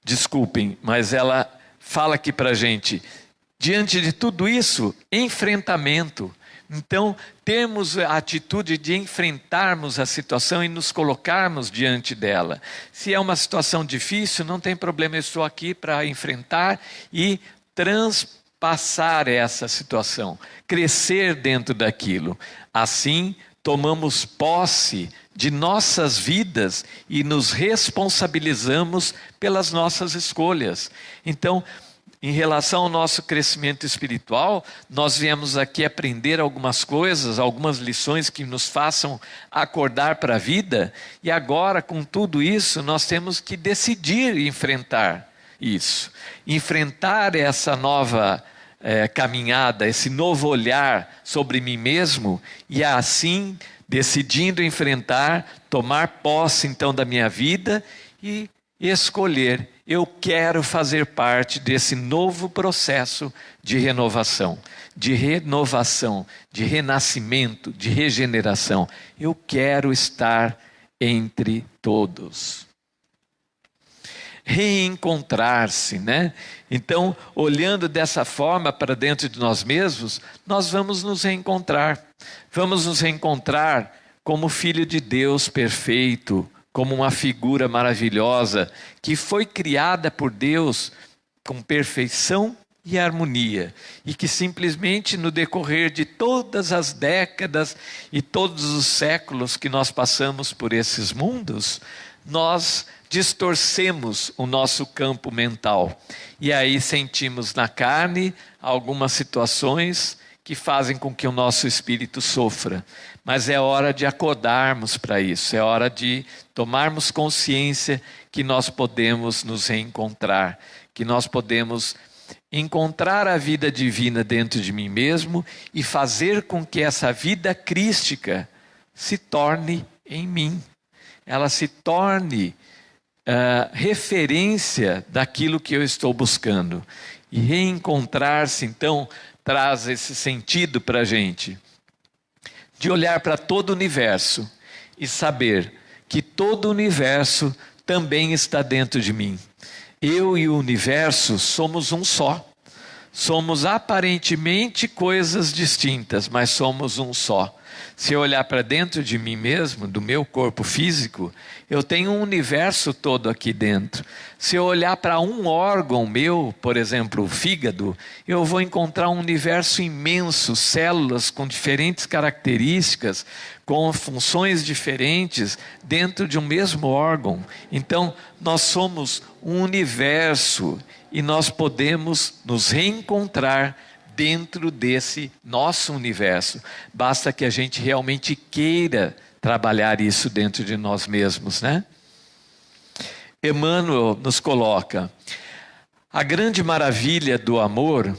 Desculpem, mas ela fala aqui para a gente, diante de tudo isso, enfrentamento. Então, termos a atitude de enfrentarmos a situação e nos colocarmos diante dela. Se é uma situação difícil, não tem problema, eu estou aqui para enfrentar e transpassar essa situação, crescer dentro daquilo. Assim, tomamos posse de nossas vidas e nos responsabilizamos pelas nossas escolhas. Então, em relação ao nosso crescimento espiritual, nós viemos aqui aprender algumas coisas, algumas lições que nos façam acordar para a vida, e agora, com tudo isso, nós temos que decidir enfrentar isso. Enfrentar essa nova caminhada, esse novo olhar sobre mim mesmo, e assim, decidindo enfrentar, tomar posse então da minha vida e escolher. Eu quero fazer parte desse novo processo de renovação, de renascimento, de regeneração. Eu quero estar entre todos. Reencontrar-se, né? Então, olhando dessa forma para dentro de nós mesmos, nós vamos nos reencontrar. Vamos nos reencontrar como filho de Deus perfeito, como uma figura maravilhosa que foi criada por Deus com perfeição e harmonia, e que simplesmente no decorrer de todas as décadas e todos os séculos que nós passamos por esses mundos, nós distorcemos o nosso campo mental. E aí sentimos na carne algumas situações que fazem com que o nosso espírito sofra. Mas é hora de acordarmos para isso, é hora de tomarmos consciência que nós podemos nos reencontrar, que nós podemos encontrar a vida divina dentro de mim mesmo e fazer com que essa vida crística se torne em mim. Ela se torne referência daquilo que eu estou buscando. E reencontrar-se, então, traz esse sentido para a gente, de olhar para todo o universo e saber que todo o universo também está dentro de mim. Eu e o universo somos um só. Somos aparentemente coisas distintas, mas somos um só. Se eu olhar para dentro de mim mesmo, do meu corpo físico, eu tenho um universo todo aqui dentro. Se eu olhar para um órgão meu, por exemplo, o fígado, eu vou encontrar um universo imenso, células com diferentes características, com funções diferentes dentro de um mesmo órgão. Então, nós somos um universo e nós podemos nos reencontrar dentro desse nosso universo. Basta que a gente realmente queira trabalhar isso dentro de nós mesmos, né? Emmanuel nos coloca: a grande maravilha do amor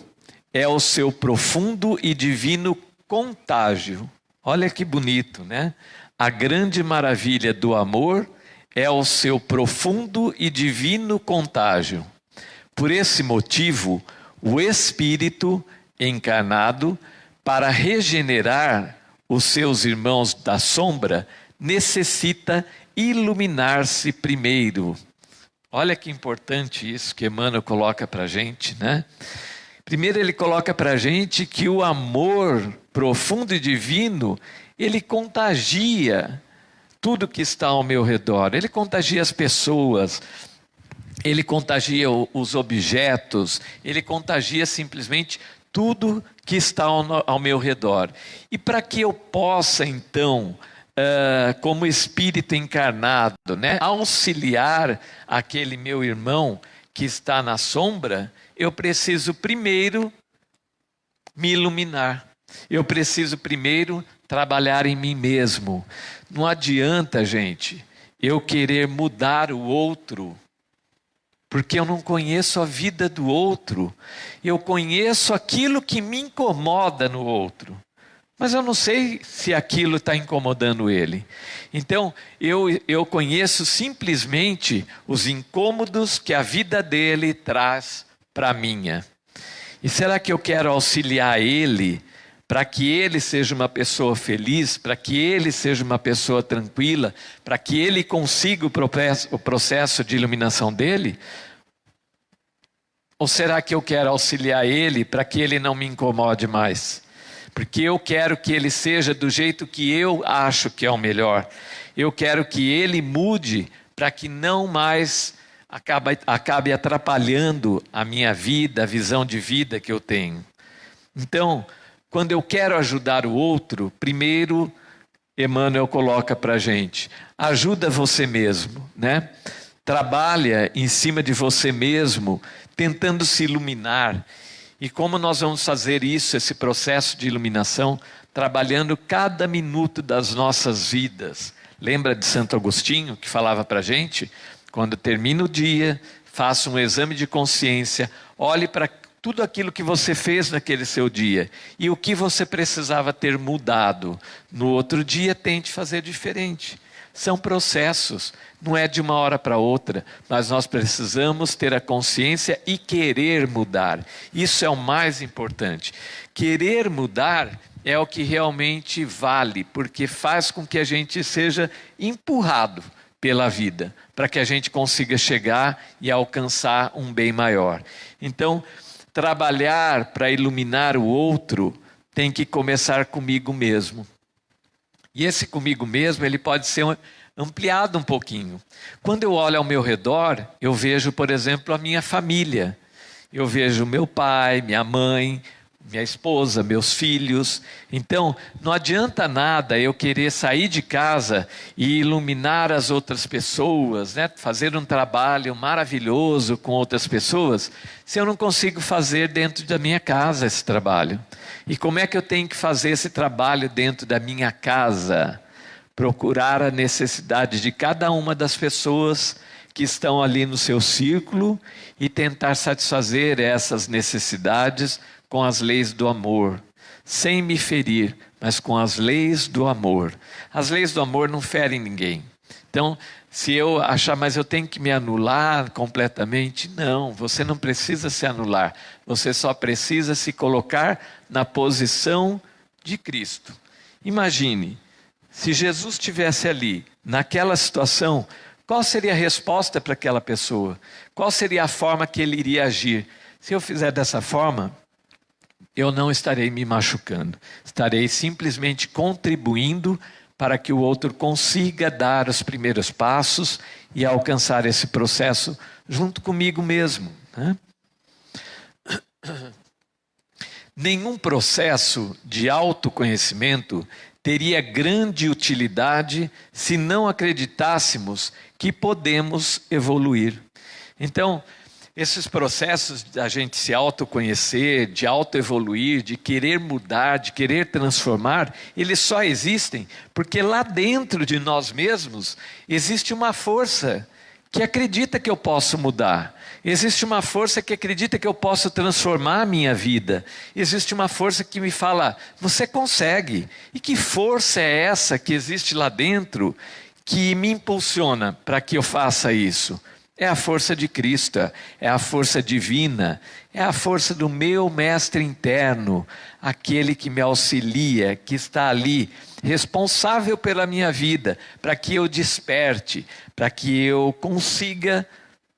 é o seu profundo e divino contágio. Olha que bonito, né? A grande maravilha do amor é o seu profundo e divino contágio. Por esse motivo, o Espírito encarnado, para regenerar os seus irmãos da sombra, necessita iluminar-se primeiro. Olha que importante isso que Emmanuel coloca para a gente, né? Primeiro ele coloca para a gente que o amor profundo e divino, ele contagia tudo que está ao meu redor. Ele contagia as pessoas, ele contagia os objetos, ele contagia simplesmente tudo que está ao meu redor. E para que eu possa então, como espírito encarnado, né, auxiliar aquele meu irmão que está na sombra, eu preciso primeiro me iluminar. Eu preciso primeiro trabalhar em mim mesmo. Não adianta, gente, eu querer mudar o outro, porque eu não conheço a vida do outro. Eu conheço aquilo que me incomoda no outro, mas eu não sei se aquilo está incomodando ele. Então, eu conheço simplesmente os incômodos que a vida dele traz para a minha. E será que eu quero auxiliar ele para que ele seja uma pessoa feliz, para que ele seja uma pessoa tranquila, para que ele consiga o processo de iluminação dele? Ou será que eu quero auxiliar ele para que ele não me incomode mais? Porque eu quero que ele seja do jeito que eu acho que é o melhor. Eu quero que ele mude para que não mais acabe atrapalhando a minha vida, a visão de vida que eu tenho. Então, quando eu quero ajudar o outro, primeiro Emmanuel coloca para a gente, ajuda você mesmo, né? Trabalha em cima de você mesmo, tentando se iluminar. E como nós vamos fazer isso, esse processo de iluminação, trabalhando cada minuto das nossas vidas. Lembra de Santo Agostinho, que falava para a gente? Quando termina o dia, faça um exame de consciência, olhe para tudo aquilo que você fez naquele seu dia e o que você precisava ter mudado. No outro dia, tente fazer diferente. São processos, não é de uma hora para outra, mas nós precisamos ter a consciência e querer mudar. Isso é o mais importante. Querer mudar é o que realmente vale, porque faz com que a gente seja empurrado pela vida, para que a gente consiga chegar e alcançar um bem maior. Então, trabalhar para iluminar o outro tem que começar comigo mesmo. E esse comigo mesmo, ele pode ser ampliado um pouquinho. Quando eu olho ao meu redor, eu vejo, por exemplo, a minha família. Eu vejo meu pai, minha mãe, minha esposa, meus filhos. Então, não adianta nada eu querer sair de casa e iluminar as outras pessoas, né? Fazer um trabalho maravilhoso com outras pessoas, se eu não consigo fazer dentro da minha casa esse trabalho. E como é que eu tenho que fazer esse trabalho dentro da minha casa? Procurar a necessidade de cada uma das pessoas que estão ali no seu círculo e tentar satisfazer essas necessidades com as leis do amor, sem me ferir, mas com as leis do amor. As leis do amor não ferem ninguém. Então, se eu achar, mas eu tenho que me anular completamente, não, você não precisa se anular, você só precisa se colocar na posição de Cristo. Imagine, se Jesus estivesse ali, naquela situação, qual seria a resposta para aquela pessoa? Qual seria a forma que ele iria agir? Se eu fizer dessa forma, eu não estarei me machucando, estarei simplesmente contribuindo para que o outro consiga dar os primeiros passos e alcançar esse processo junto comigo mesmo, né? Nenhum processo de autoconhecimento teria grande utilidade se não acreditássemos que podemos evoluir. Então, esses processos da gente se autoconhecer, de autoevoluir, de querer mudar, de querer transformar, eles só existem porque lá dentro de nós mesmos existe uma força que acredita que eu posso mudar. Existe uma força que acredita que eu posso transformar a minha vida. Existe uma força que me fala, você consegue. E que força é essa que existe lá dentro que me impulsiona para que eu faça isso? É a força de Cristo, é a força divina, é a força do meu mestre interno, aquele que me auxilia, que está ali, responsável pela minha vida, para que eu desperte, para que eu consiga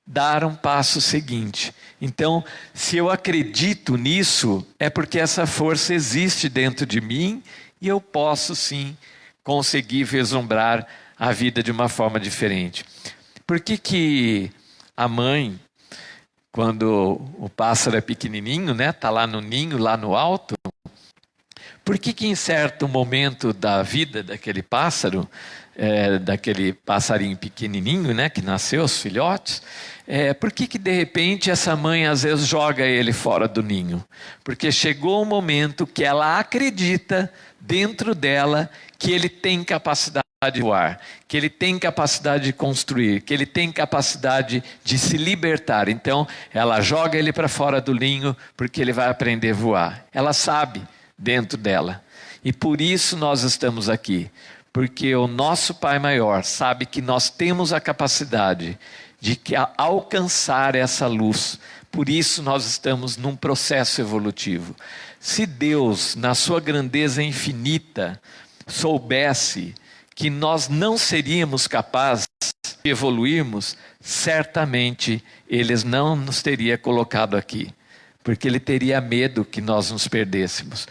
dar um passo seguinte. Então, se eu acredito nisso, é porque essa força existe dentro de mim e eu posso sim conseguir vislumbrar a vida de uma forma diferente. Por que a mãe, quando o pássaro é pequenininho, né, tá lá no ninho, lá no alto, por que em certo momento da vida daquele pássaro, daquele passarinho pequenininho, né, que nasceu, os filhotes, por que de repente essa mãe às vezes joga ele fora do ninho? Porque chegou um momento que ela acredita dentro dela que ele tem capacidade de voar, que ele tem capacidade de construir, que ele tem capacidade de se libertar. Então ela joga ele para fora do ninho porque ele vai aprender a voar. Ela sabe dentro dela. E por isso nós estamos aqui. Porque o nosso Pai Maior sabe que nós temos a capacidade de alcançar essa luz. Por isso nós estamos num processo evolutivo. Se Deus, na sua grandeza infinita, soubesse que nós não seríamos capazes de evoluirmos, certamente Ele não nos teria colocado aqui. Porque Ele teria medo que nós nos perdêssemos.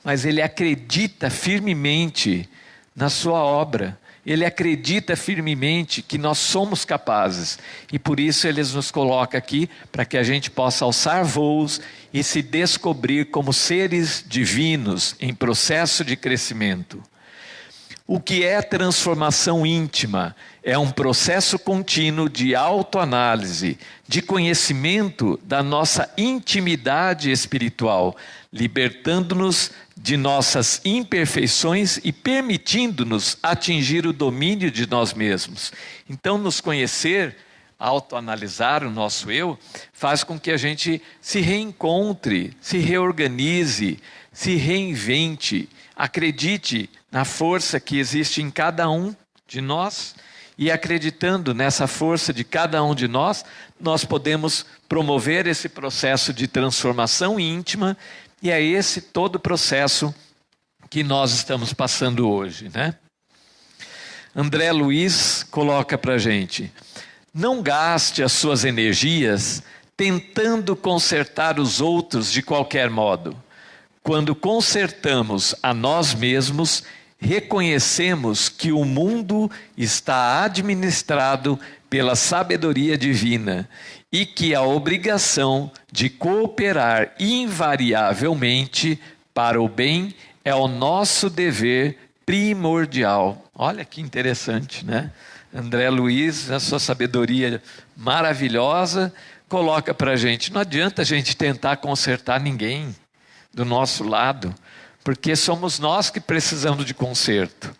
Mas Ele acredita firmemente na sua obra. Ele acredita firmemente que nós somos capazes. E por isso Ele nos coloca aqui para que a gente possa alçar voos e se descobrir como seres divinos em processo de crescimento. O que é transformação íntima? É um processo contínuo de autoanálise, de conhecimento da nossa intimidade espiritual, libertando-nos de nossas imperfeições e permitindo-nos atingir o domínio de nós mesmos. Então, nos conhecer, autoanalisar o nosso eu, faz com que a gente se reencontre, se reorganize, se reinvente, acredite na força que existe em cada um de nós e acreditando nessa força de cada um de nós, nós podemos promover esse processo de transformação íntima e é esse todo o processo que nós estamos passando hoje, né? André Luiz coloca para a gente: não gaste as suas energias tentando consertar os outros de qualquer modo. Quando consertamos a nós mesmos, reconhecemos que o mundo está administrado pela sabedoria divina e que a obrigação de cooperar invariavelmente para o bem é o nosso dever primordial. Olha que interessante, né? André Luiz, na sua sabedoria maravilhosa, coloca para a gente: não adianta a gente tentar consertar ninguém do nosso lado, porque somos nós que precisamos de conserto.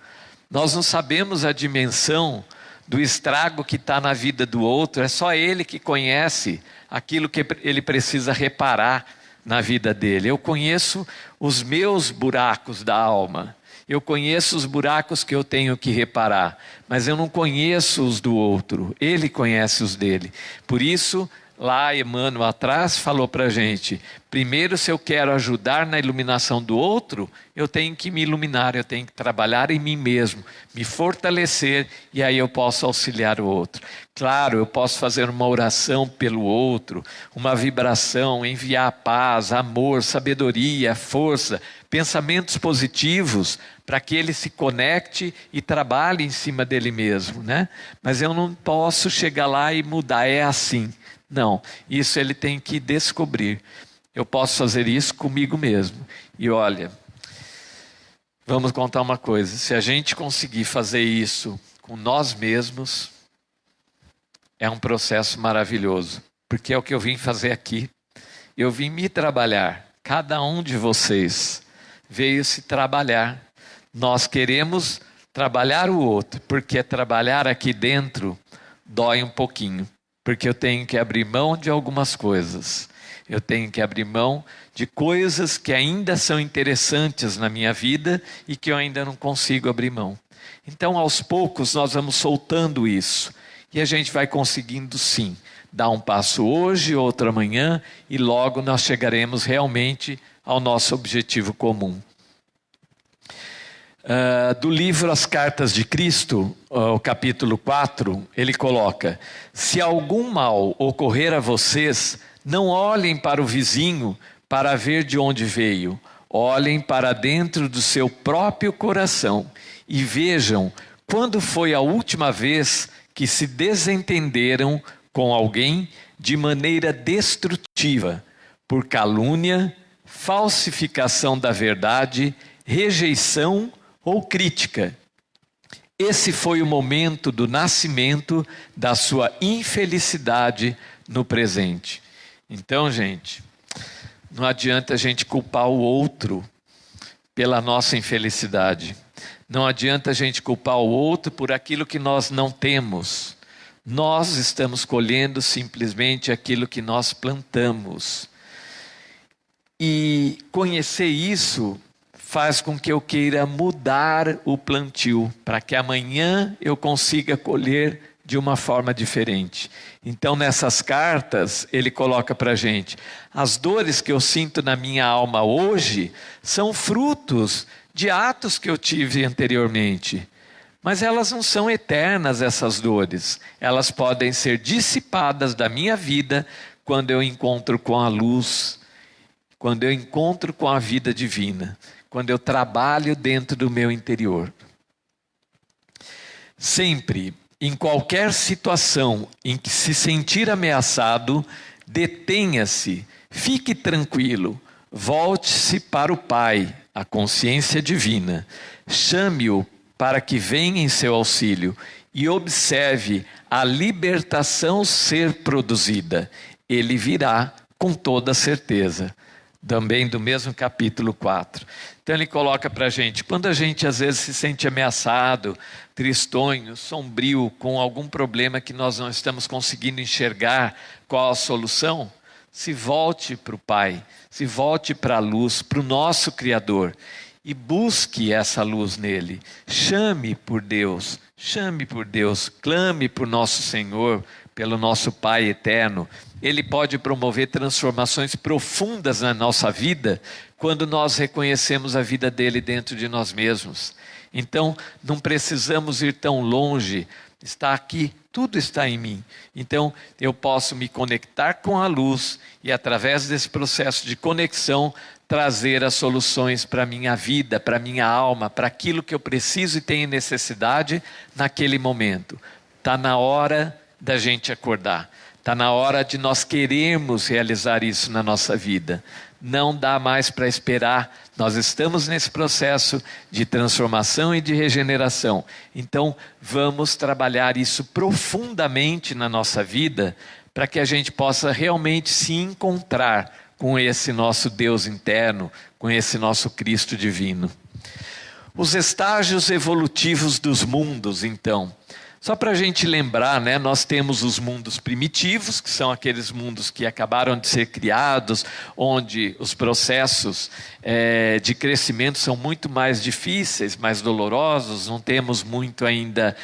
Nós não sabemos a dimensão do estrago que está na vida do outro, é só ele que conhece aquilo que ele precisa reparar na vida dele. Eu conheço os meus buracos da alma, eu conheço os buracos que eu tenho que reparar, mas eu não conheço os do outro, ele conhece os dele. Por isso, lá Emmanuel atrás falou para a gente: primeiro, se eu quero ajudar na iluminação do outro, eu tenho que me iluminar, eu tenho que trabalhar em mim mesmo, me fortalecer, e aí eu posso auxiliar o outro. Claro, eu posso fazer uma oração pelo outro, uma vibração, enviar paz, amor, sabedoria, força, pensamentos positivos, para que ele se conecte e trabalhe em cima dele mesmo, né? Mas eu não posso chegar lá e mudar, é assim. Não, isso ele tem que descobrir. Eu posso fazer isso comigo mesmo. E olha, vamos contar uma coisa: se a gente conseguir fazer isso com nós mesmos, é um processo maravilhoso. Porque é o que eu vim fazer aqui. Eu vim me trabalhar. Cada um de vocês veio se trabalhar. Nós queremos trabalhar o outro, porque trabalhar aqui dentro dói um pouquinho. Porque eu tenho que abrir mão de algumas coisas. Eu tenho que abrir mão de coisas que ainda são interessantes na minha vida e que eu ainda não consigo abrir mão. Então, aos poucos, nós vamos soltando isso. E a gente vai conseguindo, sim, dar um passo hoje, outro amanhã, e logo nós chegaremos realmente ao nosso objetivo comum. do livro As Cartas de Cristo, o capítulo 4, ele coloca: se algum mal ocorrer a vocês, não olhem para o vizinho para ver de onde veio. Olhem para dentro do seu próprio coração e vejam quando foi a última vez que se desentenderam com alguém de maneira destrutiva, por calúnia, falsificação da verdade, rejeição ou crítica. Esse foi o momento do nascimento da sua infelicidade no presente. Então, gente, não adianta a gente culpar o outro pela nossa infelicidade. Não adianta a gente culpar o outro por aquilo que nós não temos. Nós estamos colhendo simplesmente aquilo que nós plantamos. E conhecer isso faz com que eu queira mudar o plantio, para que amanhã eu consiga colher de uma forma diferente. Então, nessas cartas, ele coloca para a gente: as dores que eu sinto na minha alma hoje são frutos de atos que eu tive anteriormente. Mas elas não são eternas, essas dores. Elas podem ser dissipadas da minha vida quando eu encontro com a luz, quando eu encontro com a vida divina, quando eu trabalho dentro do meu interior. Sempre, em qualquer situação em que se sentir ameaçado, detenha-se, fique tranquilo, volte-se para o Pai, a consciência divina, chame-o para que venha em seu auxílio e observe a libertação ser produzida. Ele virá com toda certeza. Também do mesmo capítulo 4. Então ele coloca para a gente: quando a gente às vezes se sente ameaçado, tristonho, sombrio, com algum problema que nós não estamos conseguindo enxergar qual a solução, se volte para o Pai, se volte para a luz, para o nosso Criador, e busque essa luz nele. Chame por Deus, clame por nosso Senhor, pelo nosso Pai eterno. Ele pode promover transformações profundas na nossa vida quando nós reconhecemos a vida dele dentro de nós mesmos. Então, não precisamos ir tão longe. Está aqui, tudo está em mim. Então, eu posso me conectar com a luz e, através desse processo de conexão, trazer as soluções para a minha vida, para a minha alma, para aquilo que eu preciso e tenho necessidade naquele momento. Está na hora da gente acordar. Está na hora de nós querermos realizar isso na nossa vida. Não dá mais para esperar. Nós estamos nesse processo de transformação e de regeneração. Então, vamos trabalhar isso profundamente na nossa vida, para que a gente possa realmente se encontrar com esse nosso Deus interno, com esse nosso Cristo divino. Os estágios evolutivos dos mundos, então. Só para a gente lembrar, né, nós temos os mundos primitivos, que são aqueles mundos que acabaram de ser criados, onde os processos de crescimento são muito mais difíceis, mais dolorosos, não temos muito ainda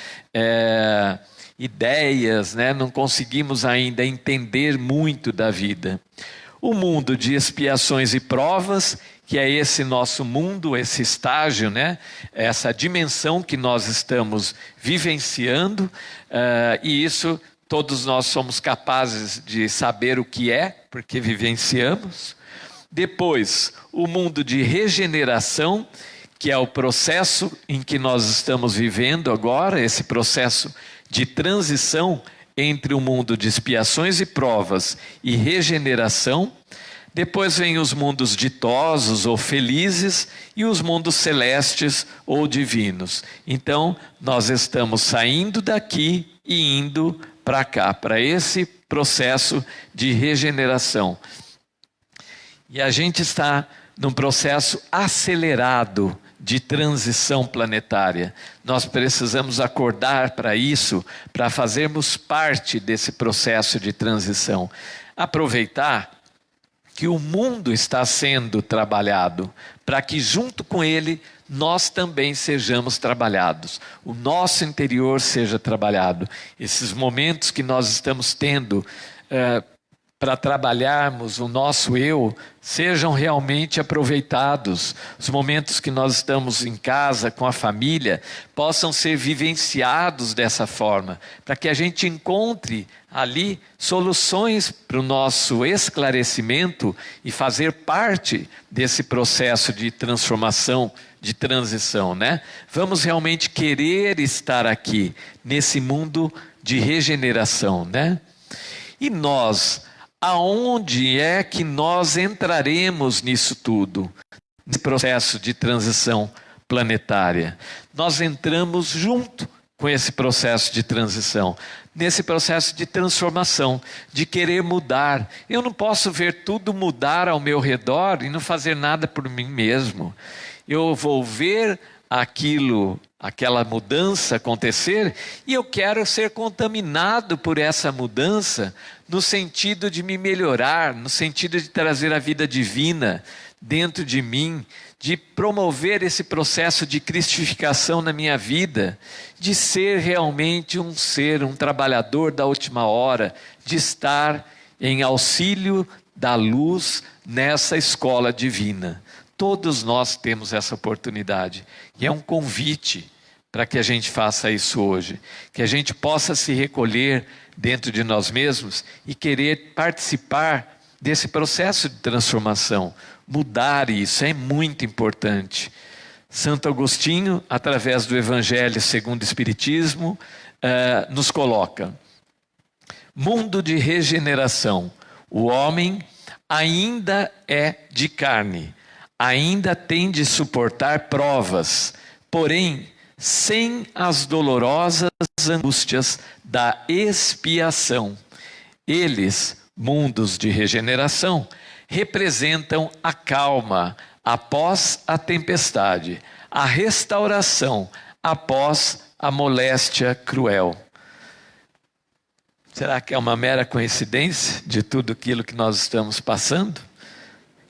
ideias, né, não conseguimos ainda entender muito da vida. O mundo de expiações e provas, que é esse nosso mundo, esse estágio, né? Essa dimensão que nós estamos vivenciando, e isso todos nós somos capazes de saber o que é, porque vivenciamos. Depois, o mundo de regeneração, que é o processo em que nós estamos vivendo agora, esse processo de transição entre o mundo de expiações e provas e regeneração. Depois vem os mundos ditosos ou felizes e os mundos celestes ou divinos. Então, nós estamos saindo daqui e indo para cá, para esse processo de regeneração. E a gente está num processo acelerado de transição planetária. Nós precisamos acordar para isso, para fazermos parte desse processo de transição. Aproveitar que o mundo está sendo trabalhado, para que junto com ele nós também sejamos trabalhados, o nosso interior seja trabalhado. Esses momentos que nós estamos tendo para trabalharmos o nosso eu sejam realmente aproveitados. Os momentos que nós estamos em casa, com a família, possam ser vivenciados dessa forma, para que a gente encontre ali soluções para o nosso esclarecimento e fazer parte desse processo de transformação, de transição, né? Vamos realmente querer estar aqui, nesse mundo de regeneração, né? E nós, aonde é que nós entraremos nisso tudo? Nesse processo de transição planetária. Nós entramos junto com esse processo de transição, nesse processo de transformação, de querer mudar. Eu não posso ver tudo mudar ao meu redor e não fazer nada por mim mesmo. Eu vou ver aquela mudança acontecer e eu quero ser contaminado por essa mudança no sentido de me melhorar, no sentido de trazer a vida divina dentro de mim, de promover esse processo de cristificação na minha vida, de ser realmente um trabalhador da última hora, de estar em auxílio da luz nessa escola divina. Todos nós temos essa oportunidade e é um convite para que a gente faça isso hoje, que a gente possa se recolher dentro de nós mesmos e querer participar desse processo de transformação, mudar isso, é muito importante. Santo Agostinho, através do Evangelho segundo o Espiritismo, nos coloca: mundo de regeneração, o homem ainda é de carne, ainda tem de suportar provas, porém, sem as dolorosas angústias da expiação. Eles, mundos de regeneração, representam a calma após a tempestade, a restauração após a moléstia cruel. Será que é uma mera coincidência de tudo aquilo que nós estamos passando?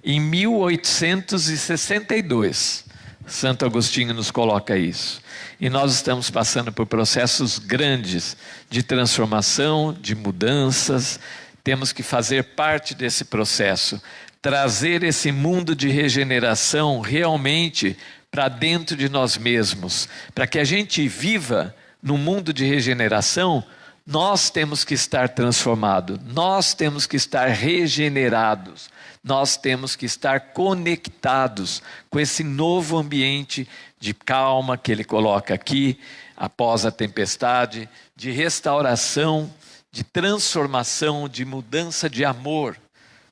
Em 1862, Santo Agostinho nos coloca isso. E nós estamos passando por processos grandes de transformação, de mudanças. Temos que fazer parte desse processo, trazer esse mundo de regeneração realmente para dentro de nós mesmos. Para que a gente viva no mundo de regeneração, nós temos que estar transformados, nós temos que estar regenerados. Nós temos que estar conectados com esse novo ambiente de calma que ele coloca aqui, após a tempestade, de restauração, de transformação, de mudança de amor.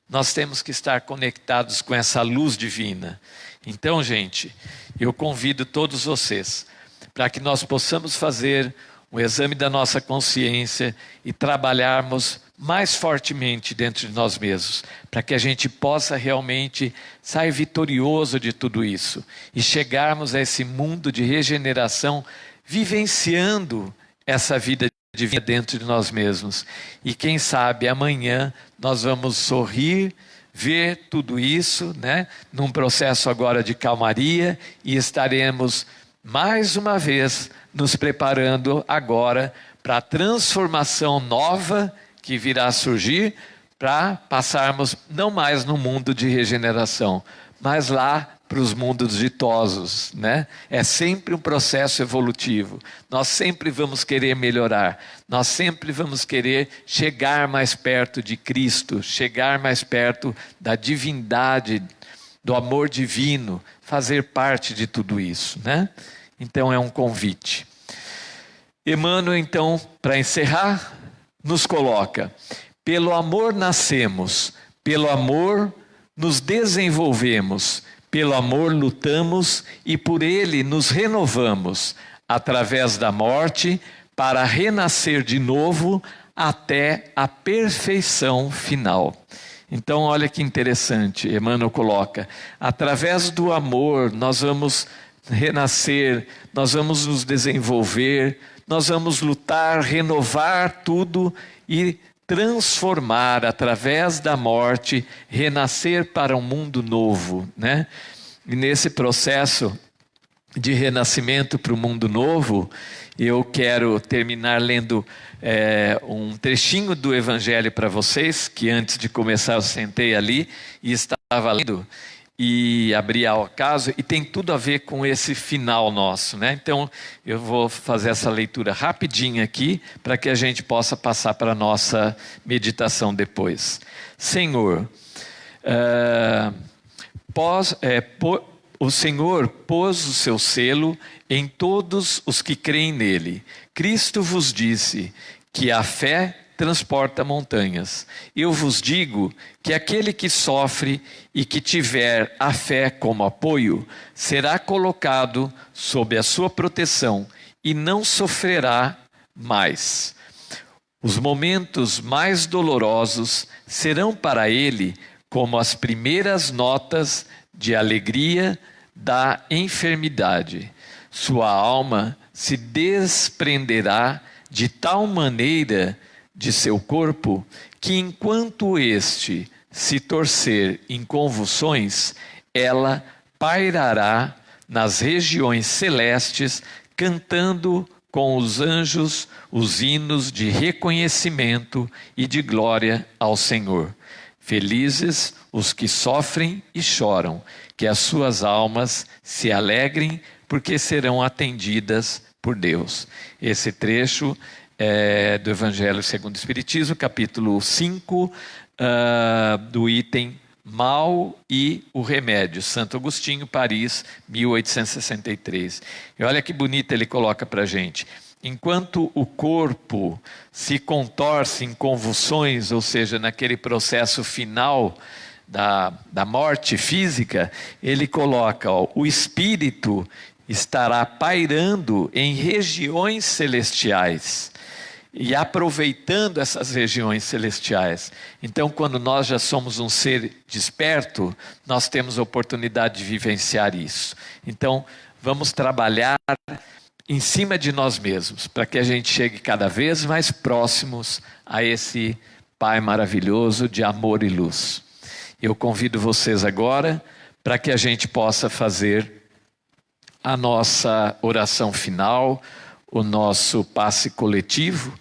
Nós temos que estar conectados com essa luz divina. Então, gente, eu convido todos vocês para que nós possamos fazer um exame da nossa consciência e trabalharmos mais fortemente dentro de nós mesmos, para que a gente possa realmente sair vitorioso de tudo isso e chegarmos a esse mundo de regeneração, vivenciando essa vida divina dentro de nós mesmos. E quem sabe amanhã nós vamos sorrir, ver tudo isso, né, num processo agora de calmaria, e estaremos mais uma vez nos preparando agora para a transformação nova que virá a surgir, para passarmos não mais no mundo de regeneração, mas lá para os mundos ditosos, né? É sempre um processo evolutivo. Nós sempre vamos querer melhorar, nós sempre vamos querer chegar mais perto de Cristo, chegar mais perto da divindade, do amor divino, fazer parte de tudo isso, né? Então é um convite. Emmanuel, então, para encerrar, nos coloca: pelo amor nascemos, pelo amor nos desenvolvemos, pelo amor lutamos e por ele nos renovamos, através da morte, para renascer de novo até a perfeição final. Então, olha que interessante, Emmanuel coloca: através do amor nós vamos renascer, nós vamos nos desenvolver, nós vamos lutar, renovar tudo e transformar através da morte, renascer para um mundo novo, né? E nesse processo de renascimento para o mundo novo, Eu quero terminar lendo um trechinho do Evangelho para vocês, que antes de começar eu sentei ali e estava lendo e abri ao acaso, e tem tudo a ver com esse final nosso, né? Então eu vou fazer essa leitura rapidinha aqui, para que a gente possa passar para a nossa meditação depois. Senhor, o Senhor pôs o seu selo em todos os que creem nele. Cristo vos disse que a fé transporta montanhas. Eu vos digo que aquele que sofre e que tiver a fé como apoio, será colocado sob a sua proteção e não sofrerá mais. Os momentos mais dolorosos serão para ele como as primeiras notas de alegria da enfermidade. Sua alma se desprenderá de tal maneira de seu corpo, que enquanto este se torcer em convulsões, ela pairará nas regiões celestes, cantando com os anjos os hinos de reconhecimento e de glória ao Senhor. Felizes os que sofrem e choram, que as suas almas se alegrem, porque serão atendidas por Deus. Esse trecho do Evangelho segundo o Espiritismo, capítulo 5, do item Mal e o Remédio, Santo Agostinho, Paris, 1863. E olha que bonito ele coloca para a gente. Enquanto o corpo se contorce em convulsões, ou seja, naquele processo final da morte física, ele coloca, o espírito estará pairando em regiões celestiais e aproveitando essas regiões celestiais. Então, quando nós já somos um ser desperto, nós temos a oportunidade de vivenciar isso. Então, vamos trabalhar em cima de nós mesmos, para que a gente chegue cada vez mais próximos a esse Pai maravilhoso de amor e luz. Eu convido vocês agora para que a gente possa fazer a nossa oração final, o nosso passe coletivo.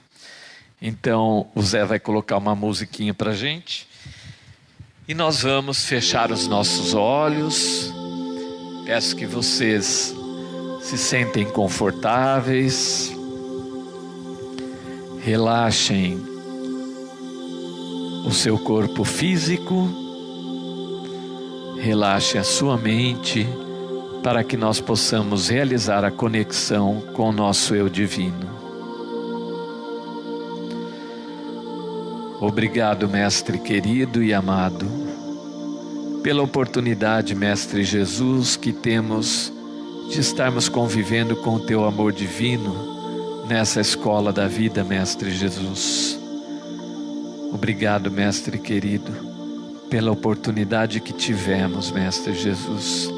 Então o Zé vai colocar uma musiquinha para a gente e nós vamos fechar os nossos olhos. Peço que vocês se sentem confortáveis, relaxem o seu corpo físico, relaxe a sua mente, para que nós possamos realizar a conexão com o nosso Eu Divino. Obrigado, Mestre querido e amado, pela oportunidade, Mestre Jesus, que temos de estarmos convivendo com o Teu amor divino nessa escola da vida, Mestre Jesus. Obrigado, Mestre querido, pela oportunidade que tivemos, Mestre Jesus,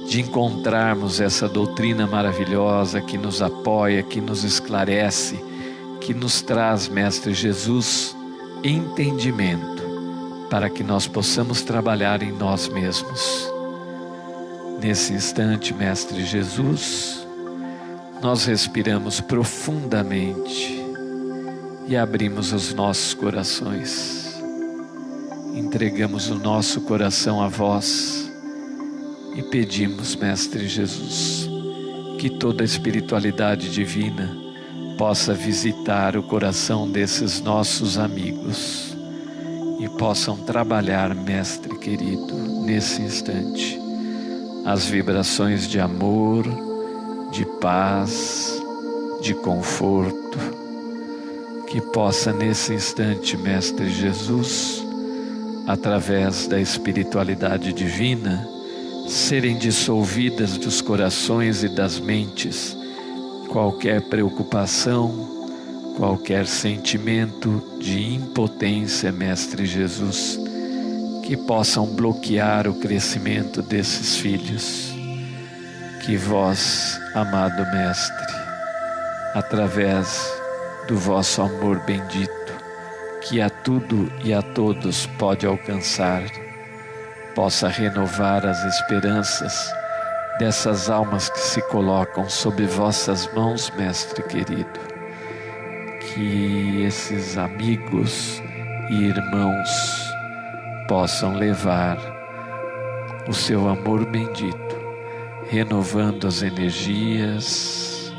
de encontrarmos essa doutrina maravilhosa que nos apoia, que nos esclarece, que nos traz, Mestre Jesus, entendimento, para que nós possamos trabalhar em nós mesmos. Nesse instante, Mestre Jesus, nós respiramos profundamente e abrimos os nossos corações. Entregamos o nosso coração a vós e pedimos, Mestre Jesus, que toda a espiritualidade divina possa visitar o coração desses nossos amigos e possam trabalhar, Mestre querido, nesse instante, as vibrações de amor, de paz, de conforto, que possa nesse instante, Mestre Jesus, através da espiritualidade divina, serem dissolvidas dos corações e das mentes qualquer preocupação, qualquer sentimento de impotência, Mestre Jesus, que possam bloquear o crescimento desses filhos. Que vós, amado Mestre, através do vosso amor bendito, que a tudo e a todos pode alcançar, possa renovar as esperanças dessas almas que se colocam sob vossas mãos, Mestre querido. Que esses amigos e irmãos possam levar o seu amor bendito, renovando as energias,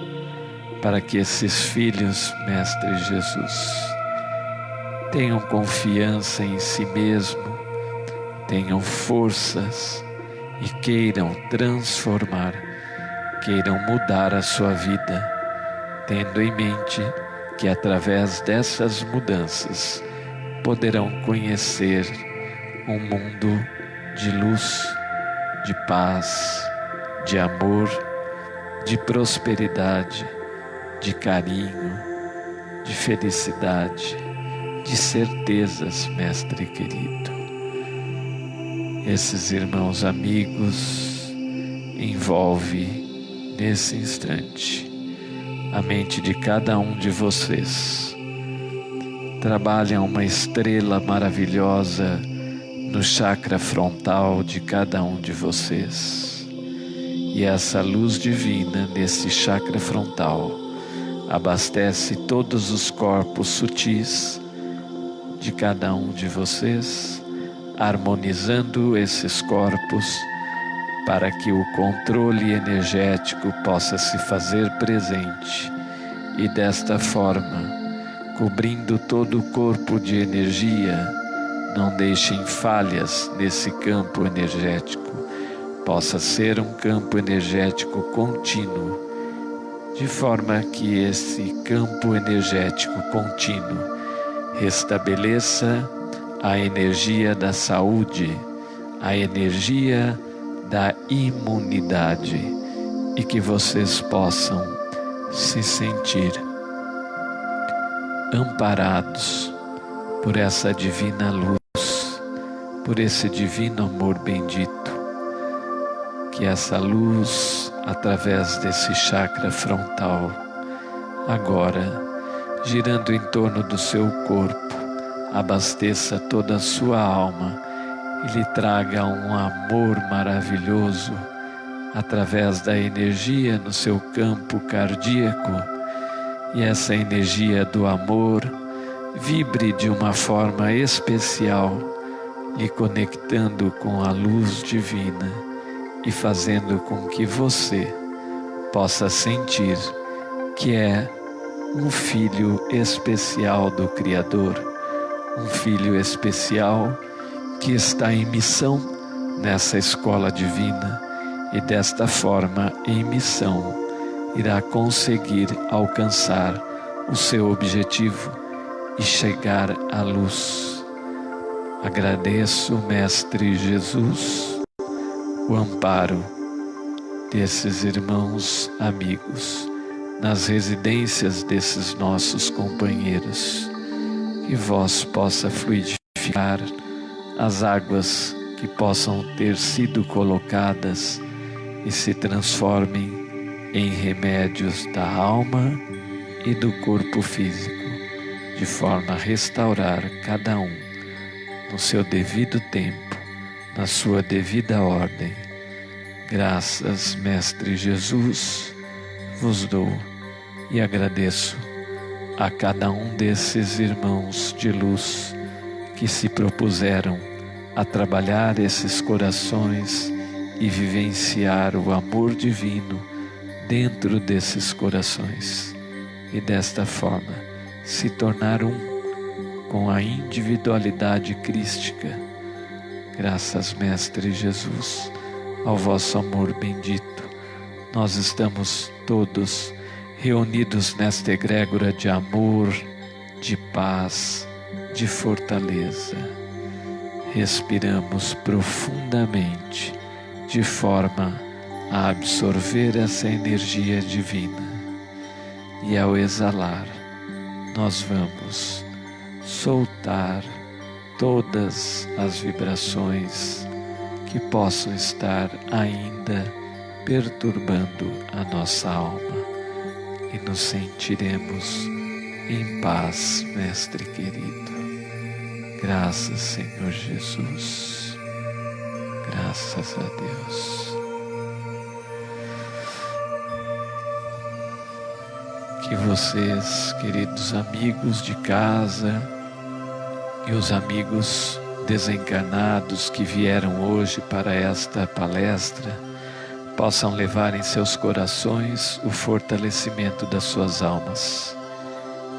para que esses filhos, Mestre Jesus, tenham confiança em si mesmo, tenham forças e queiram transformar, queiram mudar a sua vida, tendo em mente que através dessas mudanças poderão conhecer um mundo de luz, de paz, de amor, de prosperidade, de carinho, de felicidade, de certezas, Mestre querido. Esses irmãos amigos envolve nesse instante a mente de cada um de vocês. Trabalham uma estrela maravilhosa no chakra frontal de cada um de vocês. E essa luz divina nesse chakra frontal abastece todos os corpos sutis de cada um de vocês, harmonizando esses corpos para que o controle energético possa se fazer presente e desta forma, cobrindo todo o corpo de energia, não deixem falhas nesse campo energético, possa ser um campo energético contínuo, de forma que esse campo energético contínuo restabeleça a energia da saúde, a energia da imunidade, e que vocês possam se sentir amparados por essa divina luz, por esse divino amor bendito. Que essa luz, através desse chakra frontal, agora, girando em torno do seu corpo, abasteça toda a sua alma e lhe traga um amor maravilhoso através da energia no seu campo cardíaco, e essa energia do amor vibre de uma forma especial, lhe conectando com a luz divina e fazendo com que você possa sentir que é um filho especial do Criador, um filho especial que está em missão nessa escola divina, e desta forma, em missão, irá conseguir alcançar o seu objetivo e chegar à luz. Agradeço, Mestre Jesus, o amparo desses irmãos amigos nas residências desses nossos companheiros. Que vós possa fluidificar as águas que possam ter sido colocadas e se transformem em remédios da alma e do corpo físico, de forma a restaurar cada um no seu devido tempo, na sua devida ordem. Graças, Mestre Jesus, vos dou e agradeço a cada um desses irmãos de luz que se propuseram a trabalhar esses corações e vivenciar o amor divino dentro desses corações, e desta forma se tornar um com a individualidade crística. Graças, Mestre Jesus, ao vosso amor bendito, nós estamos todos reunidos nesta egrégora de amor, de paz, de fortaleza. Respiramos profundamente, de forma a absorver essa energia divina, e ao exalar, nós vamos soltar todas as vibrações que possam estar ainda perturbando a nossa alma, e nos sentiremos em paz, Mestre querido. Graças, Senhor Jesus. Graças a Deus. que vocês, queridos amigos de casa e os amigos desencarnados que vieram hoje para esta palestra, possam levar em seus corações o fortalecimento das suas almas,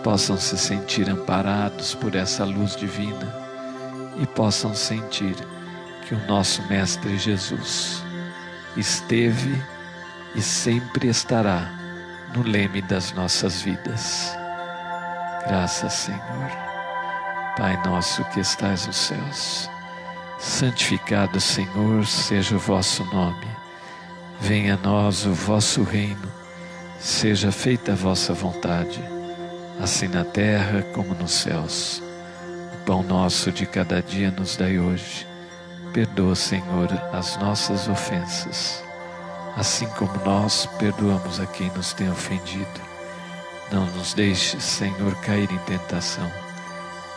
possam se sentir amparados por essa luz divina e possam sentir que o nosso Mestre Jesus esteve e sempre estará no leme das nossas vidas. Graças, Senhor. Pai nosso que estais nos céus, santificado, Senhor, seja o vosso nome. Venha a nós o vosso reino, seja feita a vossa vontade, assim na terra como nos céus. O pão nosso de cada dia nos dai hoje. Perdoa, Senhor, as nossas ofensas, assim como nós perdoamos a quem nos tem ofendido. Não nos deixes, Senhor, cair em tentação,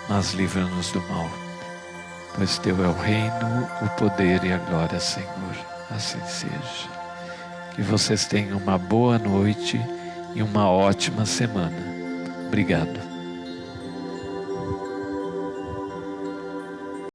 mas livra-nos do mal. Pois teu é o reino, o poder e a glória, Senhor. Assim seja. Que vocês tenham uma boa noite e uma ótima semana. Obrigado.